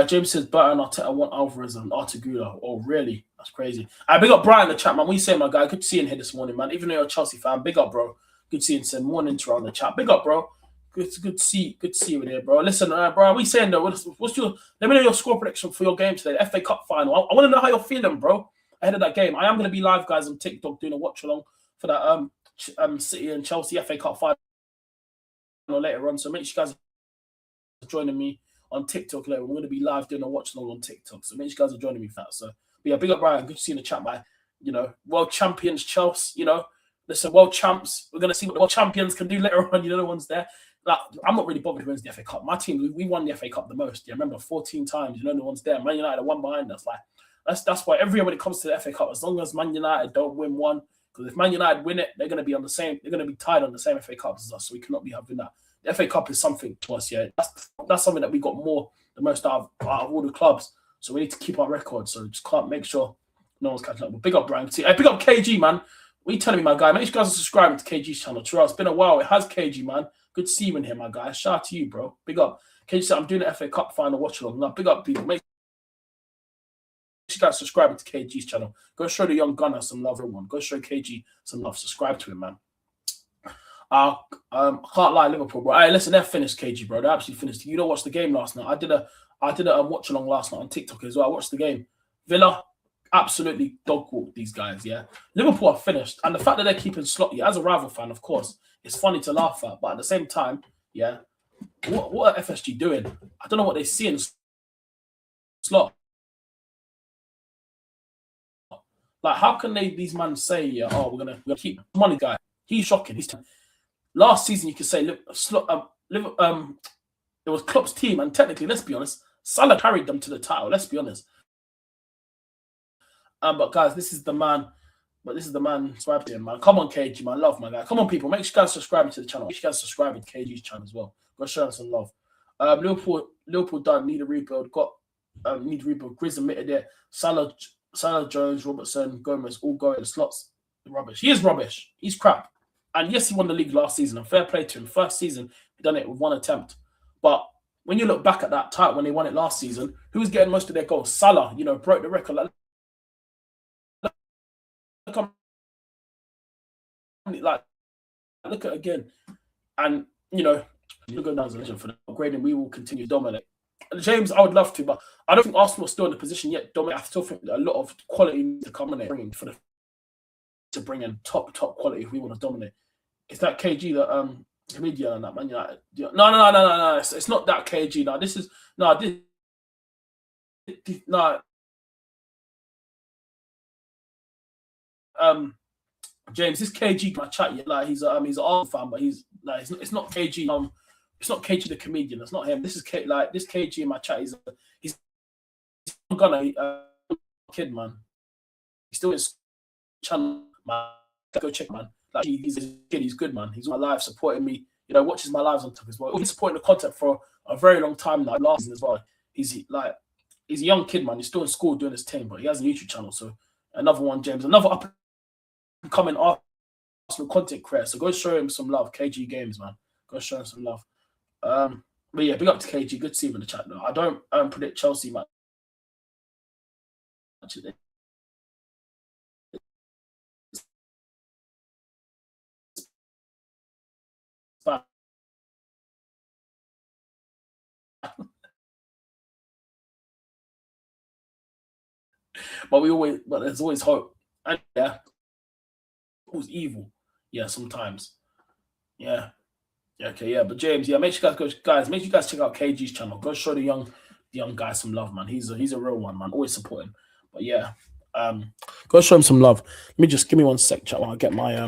Speaker 4: James says, Burton and Arteta want Alvarez and Artegula. Oh, really? That's crazy. Big up Brian in the chat, man. What you saying, my guy? Good to see you in here this morning, man. Even though you're a Chelsea fan, big up, bro. Good to see you in morning to on the chat. Big up, bro. Good to see you in here, bro. Listen, bro, what are you saying, though? What's your... Let me know your score prediction for your game today, the FA Cup final. I want to know how you're feeling, bro, ahead of that game. I am going to be live, guys, on TikTok doing a watch-along for that City and Chelsea FA Cup final later on. So make sure you guys are joining me on TikTok later. We're going to be live doing a watch-along on TikTok. So make sure you guys are joining me for that. So, but yeah, big up, Brian. Good to see you in the chat, man. You know, world champions, Chelsea, you know. Listen, world champs. We're going to see what the world champions can do later on. You know, the ones there. Like, I'm not really bothered who wins the FA Cup. My team, we won the FA Cup the most. Yeah, remember 14 times. You know, the ones there. Man United are one behind us. Like, that's why every year when it comes to the FA Cup, as long as Man United don't win one, because if Man United win it, they're going to be on the same. They're going to be tied on the same FA Cup as us. So we cannot be having that. The FA Cup is something to us. Yeah, that's something that we got the most out of all the clubs. So we need to keep our record. So just can't make sure no one's catching up. But big up Brian. Big up KG, man. What are you telling me, my guy? Make sure you guys are subscribing to KG's channel. Tyrell, it's been a while. It has, KG, man. Good to see you in here, my guy. Shout out to you, bro. Big up. KG said, I'm doing the FA Cup final watch along. Now, big up, people. Make sure you guys subscribe to KG's channel. Go show the young gunner some love, everyone. Go show KG some love. Subscribe to him, man. I can't lie, Liverpool, bro. Hey, listen, they're finished, KG, bro. They're absolutely finished. You don't watch the game last night. I did a watch along last night on TikTok as well. I watched the game. Villa absolutely dog walk these guys. Yeah, Liverpool are finished, and the fact that they're keeping Slot, yeah, as a rival fan, of course, it's funny to laugh at, but at the same time, yeah, what are FSG doing? I don't know what they see in Slot. Like, how can these men say, yeah, oh, we're gonna keep money guy? He's shocking. He's last season, you could say it was Klopp's team, and technically, let's be honest, Salah carried them to the title. Let's be honest. But guys, this is the man. But this is the man swiping him, man. Come on, KG, man. Love, my guy. Come on, people. Make sure you guys subscribe to the channel. Make sure you guys subscribe to KG's channel as well. Go show him some love. Liverpool done need a rebuild. Need a rebuild. Grizz admitted it. Salah, Jones, Robertson, Gomez, all going. Slots rubbish. He is rubbish. He's crap. And yes, he won the league last season. And fair play to him. First season, he done it with one attempt. But when you look back at that title when they won it last season, who was getting most of their goals? Salah, broke the record. Look at it again, and look at that for the upgrading. We will continue to dominate. James, I would love to, but I don't think Arsenal are still in the position yet. Dominate. I still think a lot of quality needs to come in there to bring in top quality if we want to dominate. Is that KG that comedian and that Man United? No. It's not that KG. No, this is no. James, this KG my chat, yeah, like he's an Arsenal fan, but he's like it's not KG. It's not KG the comedian. That's not him. This is this KG in my chat. He's gonna kid, man. He's still in channel, man. Go check, man. Like he's a kid. He's good, man. He's on my live supporting me. Watches my lives on top as well. He's supporting the content for a very long time now. Last season as well. He's a young kid, man. He's still in school doing his thing, but he has a YouTube channel. So another one, James. Another up coming Arsenal content creator. So go show him some love. KG Games, man. Go show him some love. But yeah, big up to KG. Good to see him in the chat though. I don't predict Chelsea much. But there's always hope. And yeah, it was evil. Yeah, sometimes. Yeah. Okay, yeah. But James, yeah, make sure you guys check out KG's channel. Go show the young guy some love, man. He's a real one, man. Always support him. But yeah, go show him some love. Let me just give me 1 sec, chat, while I get my I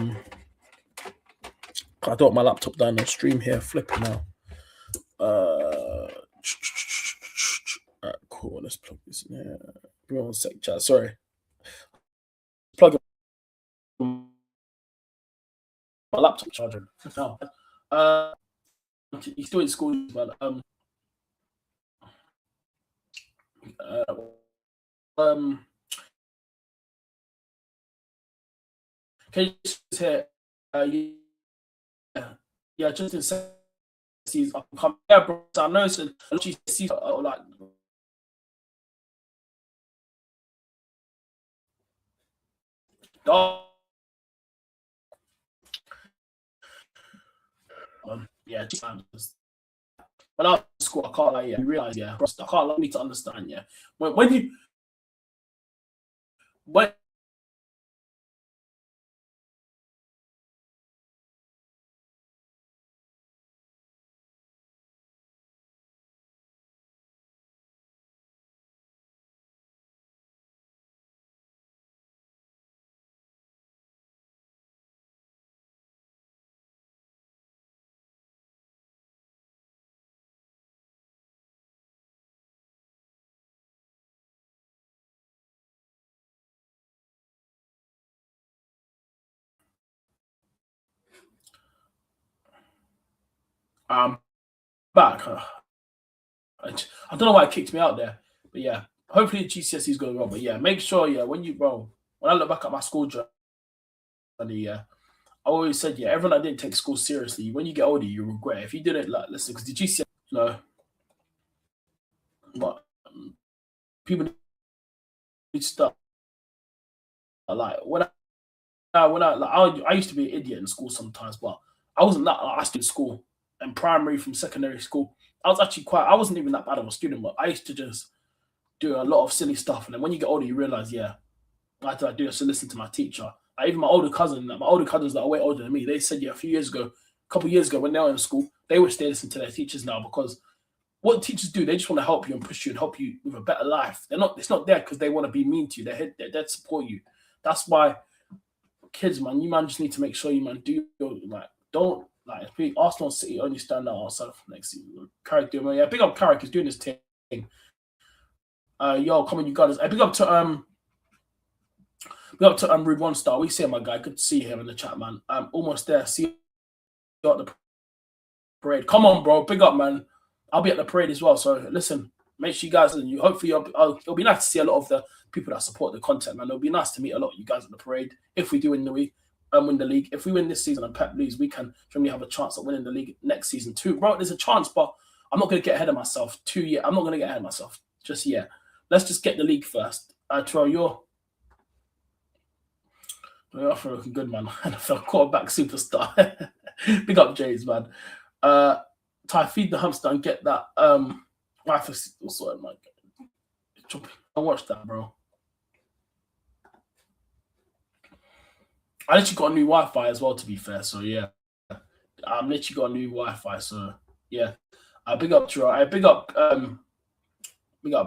Speaker 4: don't want my laptop down on stream here. Flipping now. Alright, cool. Let's plug this in here. Give me 1 sec, chat. Sorry. Plug my laptop charger. No. He's still in school, but okay, here, yeah, just in sees up come. Yeah, bro. I know it's like. Yeah, when I was in school, I can't you realize, I can't need to understand, when back. I don't know why it kicked me out there, but yeah, hopefully GCSE is going well. But yeah, make sure when I look back at my school journey, yeah. I always said, yeah, everyone that didn't take school seriously, when you get older, you regret it. If you didn't, like, listen, because the GCSE, you know, but people need to start, like, I used to be an idiot in school sometimes, but I wasn't that. I stayed in school and primary from secondary school. I wasn't even that bad of a student, but I used to just do a lot of silly stuff. And then when you get older, you realize, yeah, why did I do this? To listen to my teacher. Like, even my older cousins that are way older than me, they said, yeah, a couple of years ago, when they were in school, they would stay listen to their teachers now, because what teachers do, they just want to help you and push you and help you with a better life. It's not there because they want to be mean to you. They're there to support you. That's why kids, man, you man just need to make sure you man do don't if Arsenal and City only stand out outside next season. Carrick doing, yeah, big up Carrick, is doing his thing. Yo, come on, you guys. Big up to Rude One Star. We see him, my guy. Good to see him in the chat, man. Almost there. See you at the parade. Come on, bro. Big up, man. I'll be at the parade as well. So listen, make sure you guys, and you hopefully it'll be nice to see a lot of the people that support the content, man. It'll be nice to meet a lot of you guys at the parade if we do win the week. Win the league. If we win this season and Pep lose, we can generally have a chance at winning the league next season too. Bro, there's a chance, but I'm not going to get ahead of myself. I'm not going to get ahead of myself just yet. Let's just get the league first. Terrell, you're looking good, man. NFL quarterback superstar. Big up Jays, man. Ty, feed the hamster and get that. I watched that, bro. I literally got a new Wi-Fi as well, to be fair. So yeah, I'm literally got a new Wi-Fi. So yeah, big up, Terrell. Big up,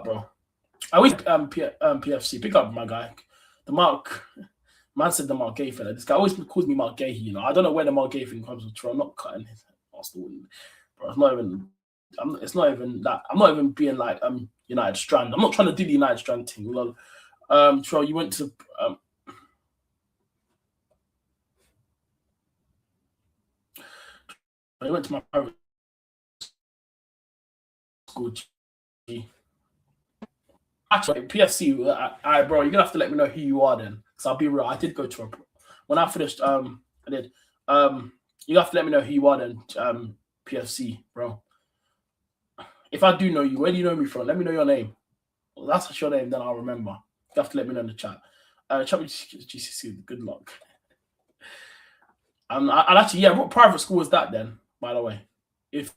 Speaker 4: bro. I wish PFC. Big up, my guy. The man said the Mark Gay fella. This guy always calls me Mark Gay. You know, I don't know where the Mark Gay thing comes from. Terrell. I'm not cutting his Arsenal, bro. It's not even that. I'm not even being like United Strand. I'm not trying to do the United Strand thing. Terrell, you went to I went to my private school. Actually, PFC, bro, you're gonna have to let me know who you are then, because I'll be real. I did go to when I finished. I did. You have to let me know who you are then, PFC, bro. If I do know you, where do you know me from? Let me know your name. Well, that's your name, then I'll remember. You have to let me know in the chat. Chat with GCC. Good luck. I'll actually, yeah. What private school was that then? By the way, if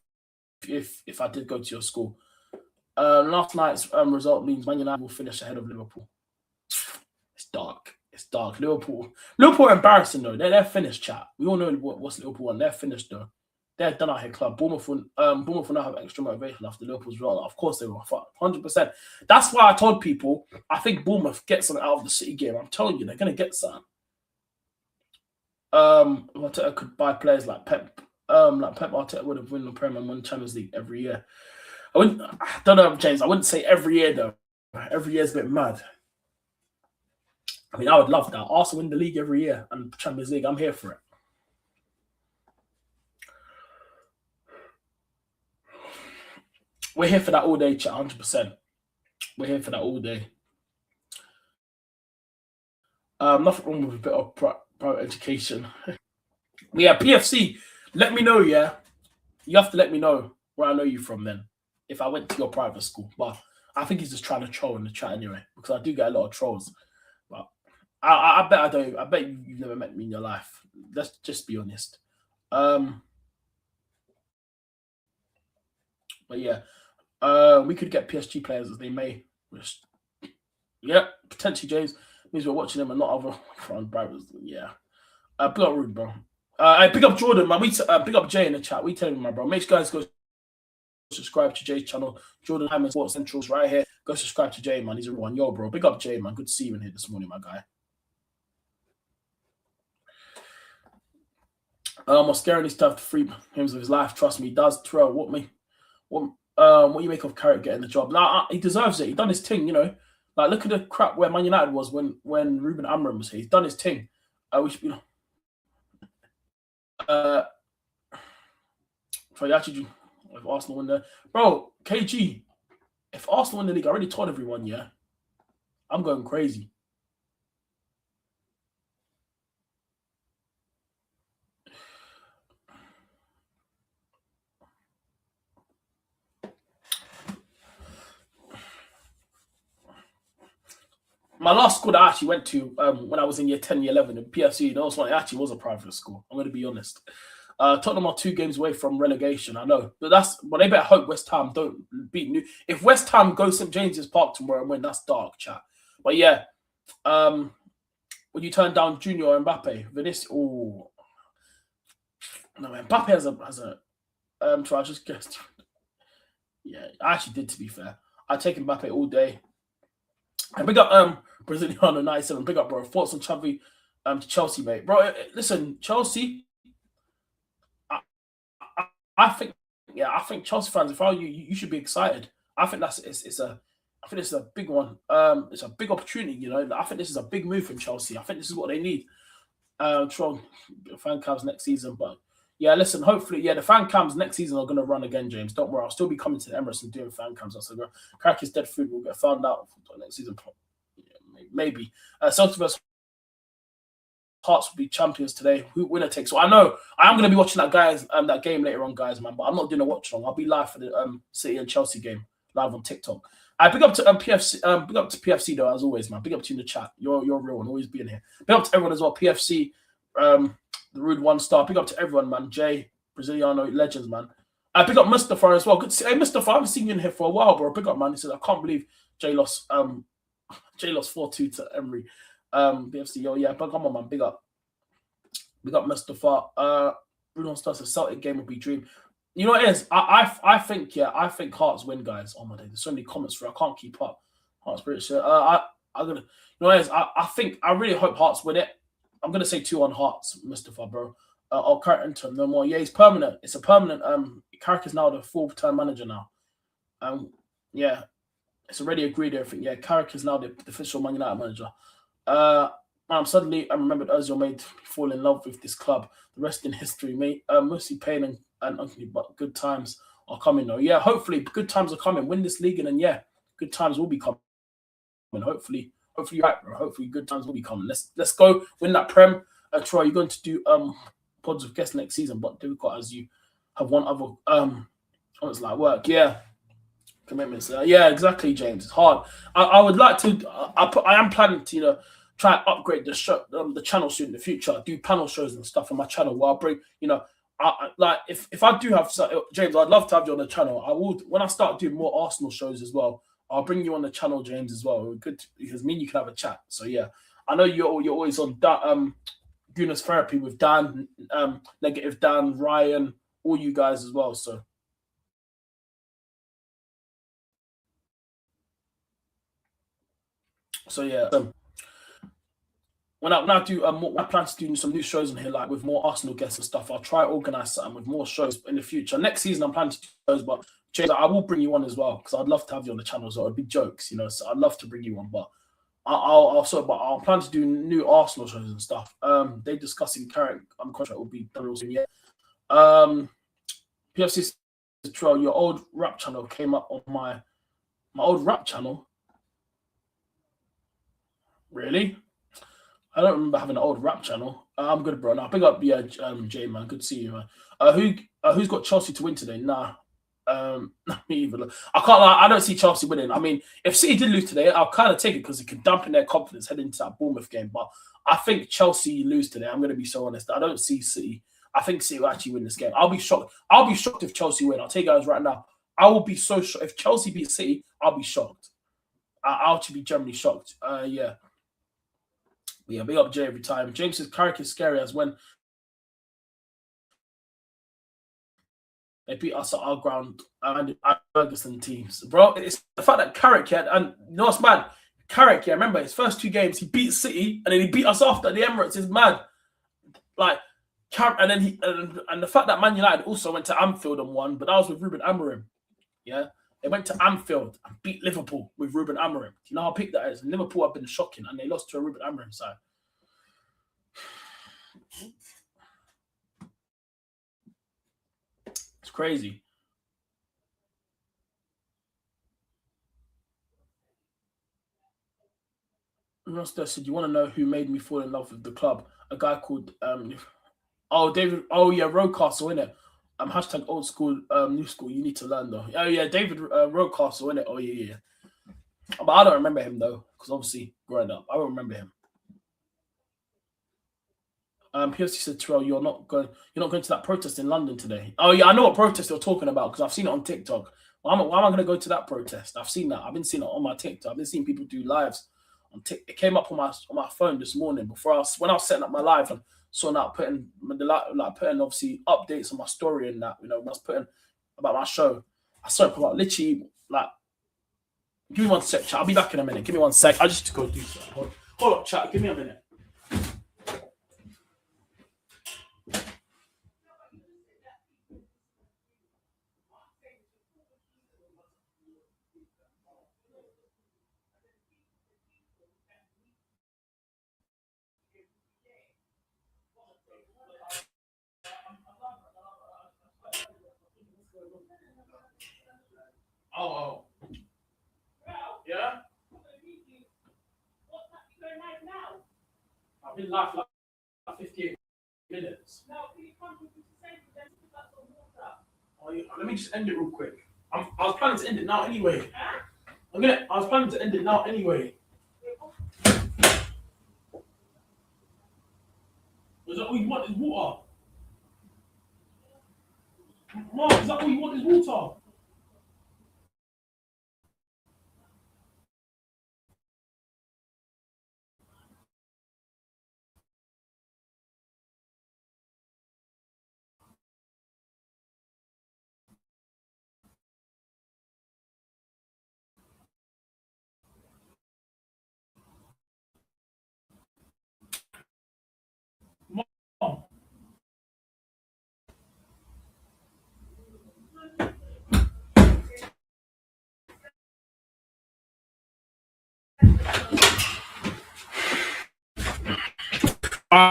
Speaker 4: I did go to your school, last night's result means Man United will finish ahead of Liverpool. It's dark. Liverpool are embarrassing though. They're finished, chat. We all know what's Liverpool want. They're finished though. They're done out here, club. Bournemouth will now have extra motivation after Liverpool's result. Of course they will. 100%. That's why I told people I think Bournemouth get something out of the City game. I'm telling you, they're gonna get something. Arteta could buy players like Pep. Pep Arteta would have won the Premier and won Champions League every year. I don't know, James. I wouldn't say every year though. Every year is a bit mad. I mean, I would love that. Arsenal win the league every year and Champions League. I'm here for it. We're here for that all day, chat. 100%. We're here for that all day. Nothing wrong with a bit of private education. Yeah, PFC. Let me know. Yeah, you have to let me know where I know you from then. If I went to your private school, but I think he's just trying to troll in the chat anyway, because I do get a lot of trolls. But I bet I don't. I bet you've never met me in your life. Let's just be honest. But yeah, we could get PSG players as they may. Yeah, potentially, James. Means we're watching them and not other front brothers. Yeah. Big up Rude, bro. Pick up Jordan, man. Pick up Jay in the chat. We tell him, my bro. Make sure you guys go subscribe to Jay's channel. Jordan Hyman Sports Central's right here. Go subscribe to Jay, man. He's a real one. Yo, bro. Big up Jay, man. Good to see you in here this morning, my guy. Mascarini stuff to free him of his life. Trust me, he does. Terrell, what you make of Carrick getting the job? Nah, he deserves it. He done his thing, you know. Like, look at the crap where Man United was when Ruben Amorim was here. He's done his thing. We should be. If Arsenal win the bro, KG. If Arsenal win the league, I already told everyone, yeah, I'm going crazy. My last school that I actually went to when I was in year 10, year 11 in PFC, that was one. It actually was a private school. I'm going to be honest. Tottenham are 2 games away from relegation. I know, but they better hope West Ham don't beat New. If West Ham go St James's Park tomorrow and win, that's dark, chat. But yeah, would you turn down Junior or Mbappe? Vinicius? Oh no, man. Mbappe has a. So I just guessed. Yeah, I actually did. To be fair, I take Mbappe all day. And big up Braziliano 97. Big up, bro. Thoughts on Xavi to Chelsea, mate, bro. Listen, Chelsea. I think Chelsea fans, if I were you, you should be excited. I think it's a big one. It's a big opportunity, you know. I think this is a big move from Chelsea. I think this is what they need. Tron fan cams next season, but yeah, listen. Hopefully, yeah, the fan cams next season are going to run again, James. Don't worry, I'll still be coming to the Emirates and doing fan cams. So, crack is dead food. We'll get found out next season. Yeah, maybe. Celtic vs Hearts will be champions today. Who winner takes? So I know I am going to be watching that game later on, guys, man. But I'm not doing a watch long. I'll be live for the City and Chelsea game live on TikTok. I big up to PFC. Big up to PFC though, as always, man. Big up to you in the chat. You're a real one, always being here. Big up to everyone as well. PFC, the Rude 1-star. Big up to everyone, man. Jay, Braziliano legends, man. I big up Mustafa as well. Good to see. Hey, Mustafa, I haven't seen you in here for a while, bro. Big up, man. He said, I can't believe Jay lost 4-2 to Emery. PFC, yo, yeah, but come on, man. Big up Mustafa. Bruno starts a Celtic game would be dream. You know what it is? I think Hearts win, guys. Oh my day, there's so many comments for I can't keep up. Hearts British. I'm gonna. You know what it is? I really hope Hearts win it. I'm gonna say 2-1 Hearts, Mustafa, bro. I'll Carrick no more. Yeah, he's permanent. It's a permanent. Carrick is now the full-time manager now. Yeah, it's already agreed. Everything. Yeah, Carrick is now the official Man United manager. Suddenly I remembered Ozil made me fall in love with this club. The rest in history, mate. Mostly pain and ugly, but good times are coming though. Yeah, hopefully good times are coming. Win this league and then yeah, good times will be coming. Hopefully you're right, bro. Hopefully good times will be coming. Let's go win that Prem. Troy, you're going to do pods with guests next season, but difficult as you have one other it's like work. Yeah. Commitments. Yeah, exactly, James. It's hard. I would like to I am planning to, try and upgrade the channel soon in the future. Do panel shows and stuff on my channel where I'll bring, like if I do have James, I'd love to have you on the channel. I would when I start doing more Arsenal shows as well. I'll bring you on the channel, James, as well. Good because me and you can have a chat. So yeah, I know you're always on that Gunners Therapy with Dan, Negative Dan, Ryan, all you guys as well. So yeah. When I do, I plan to do some new shows on here, like with more Arsenal guests and stuff. I'll try to organise something with more shows in the future. Next season, I'm planning to do shows, but James, I will bring you on as well because I'd love to have you on the channel. So it'd be jokes, So I'd love to bring you on, but I'll plan to do new Arsenal shows and stuff. They discussing current contract will be done soon. Yeah. PFC Troll, your old rap channel came up on my old rap channel. Really? I don't remember having an old rap channel. I'm good, bro. Now, big up, Jay, man. Good to see you, man. Who's got Chelsea to win today? Nah. Not me either. I can't lie. I don't see Chelsea winning. I mean, if City did lose today, I'll kind of take it because it can dampen their confidence heading into that Bournemouth game. But I think Chelsea lose today. I'm going to be so honest. I don't see City. I think City will actually win this game. I'll be shocked. I'll be shocked if Chelsea win. I'll tell you guys right now. I will be so shocked. If Chelsea beat City, I'll be shocked. I'll actually be generally shocked. Yeah. Yeah, big up Jay every time. James's character is scary as when they beat us at our ground and Ferguson teams. Bro, it's the fact that Carrick, and you know what's mad? Carrick, remember his first 2 games, he beat City and then he beat us after the Emirates is mad. Like, and then and the fact that Man United also went to Anfield and won, but that was with Ruben Amorim. Yeah. They went to Anfield and beat Liverpool with Ruben Amorim. Do you know how big that is? Liverpool have been shocking and they lost to a Ruben Amorim side. It's crazy. Roster said, "You want to know who made me fall in love with the club? A guy called David. Oh yeah, Roadcastle, innit? Hashtag old school, new school. You need to learn though. Oh yeah, David Roadcastle, innit? Oh yeah. But I don't remember him though, because obviously growing up, I don't remember him. PFC said, Terrell, you're not going to that protest in London today. Oh yeah, I know what protest you're talking about because I've seen it on TikTok. Why am I going to go to that protest? I've seen that. I've been seeing it on my TikTok. I've been seeing people do lives on TikTok. It came up on my phone this morning when I was setting up my live and saw that putting obviously updates on my story and that, when I was putting about my show. I saw it about literally like. Give me one sec, chat. I'll be back in a minute. Give me 1 sec. I just to go do something. Hold up, chat. Give me a minute. Oh. Yeah? I've been live for like 58 minutes. Oh, yeah. Let me just end it real quick. I was planning to end it now anyway. I was planning to end it now anyway. Is that all you want is water? Mom, is that all you want is water? Mom.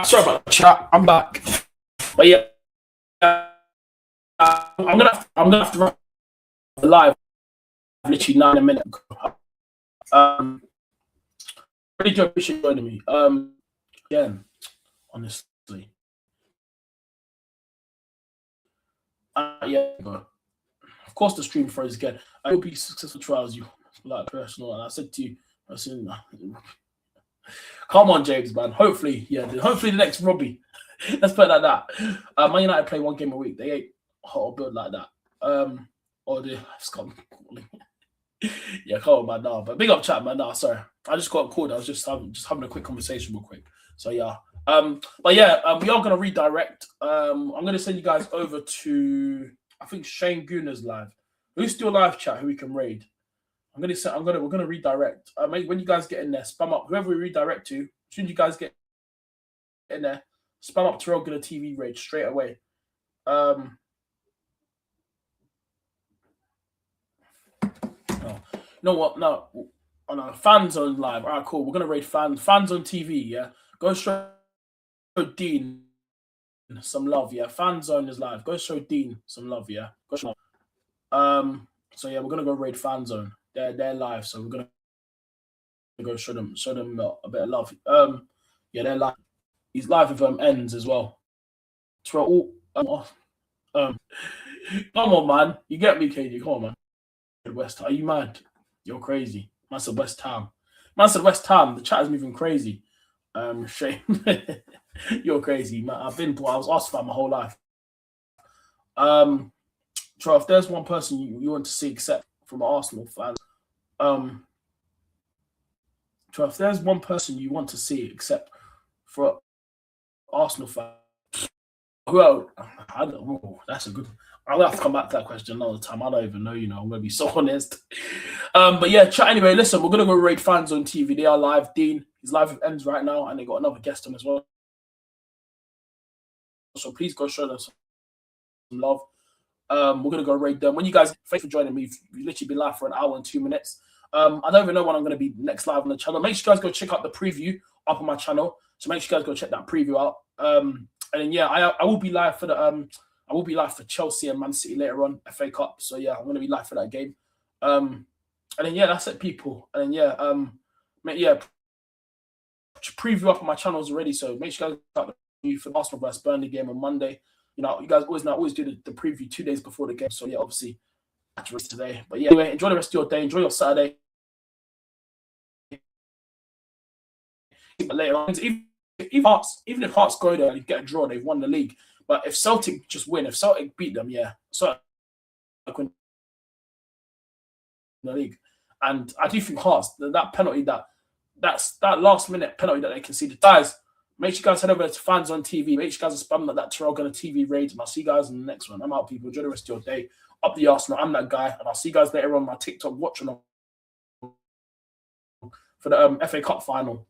Speaker 4: Sorry about the chat. I'm back. But yeah, I'm gonna have to run live literally 9 minutes ago. Really do appreciate joining me. Again, honestly. Yeah, of course the stream froze again. I hope you successful trials you like personal. And I said to you, come on, James, man. Hopefully the next Robbie. Let's put it like that. Man United play 1 game a week. They ain't hot or built like that. Or they yeah, come on, man. No, but big up chat, man. No, sorry. I just got called. I was just having a quick conversation real quick. So yeah. But yeah, we are gonna redirect. I'm gonna send you guys over to I think Shane Gooner's live. Who's still live chat who we can raid? We're gonna redirect. When you guys get in there, spam up whoever we redirect to. As soon as you guys get in there, spam up TyrellgunnerTV raid straight away. No. You know what? No. On a fan zone live. All right, cool. We're gonna raid fan zone TV. Yeah, go show Dean some love. Yeah, fan zone is live. Go show Dean some love. Yeah, go show. So yeah, we're gonna go raid fan zone. They're live, so we're gonna go show them a bit of love. Yeah, they're live. He's live with ends as well. Come on, man. You get me, KD. Come on, man. West, are you mad? You're crazy. Man said West Ham. Man said West Ham. The chat is moving crazy. Shame. You're crazy, man. I was asked about my whole life. Troy, if there's one person you want to see except from an Arsenal fan, Troy, if there's one person you want to see except for Arsenal fan, who else? I don't know. That's a good one. I'll have to come back to that question another time. I don't even know, I'm going to be so honest. But yeah, chat anyway, listen, we're going to go raid fans on TV. They are live. Dean is live with Ends right now, and they got another guest on as well. So please go show them some love. We're going to go raid them. When you guys, thanks for joining me. You've literally been live for an hour and 2 minutes. I don't even know when I'm going to be next live on the channel. Make sure you guys go check out the preview up on my channel. So make sure you guys go check that preview out. And then, yeah, I will be live for I will be live for Chelsea and Man City later on, FA Cup. So yeah, I'm gonna be live for that game. And then yeah, that's it, people. And then yeah, preview up on my channels already. So make sure you guys start the preview for the Arsenal vs Burnley game on Monday. You guys always do the preview 2 days before the game. So yeah, obviously, that's today. But yeah, anyway, enjoy the rest of your day. Enjoy your Saturday. later on. Even if Hearts go there and get a draw, they've won the league. But if Celtic just win, if Celtic beat them, yeah, Celtic win the league. And I do think Hearts, that penalty, that last minute penalty that they conceded. Guys, make sure you guys head over to Fans on TV. Make sure you guys are spamming that Tyrell Gunner TV raid. And I'll see you guys in the next one. I'm out, people. Enjoy the rest of your day. Up the Arsenal. I'm that guy. And I'll see you guys later on my TikTok watching for the FA Cup final.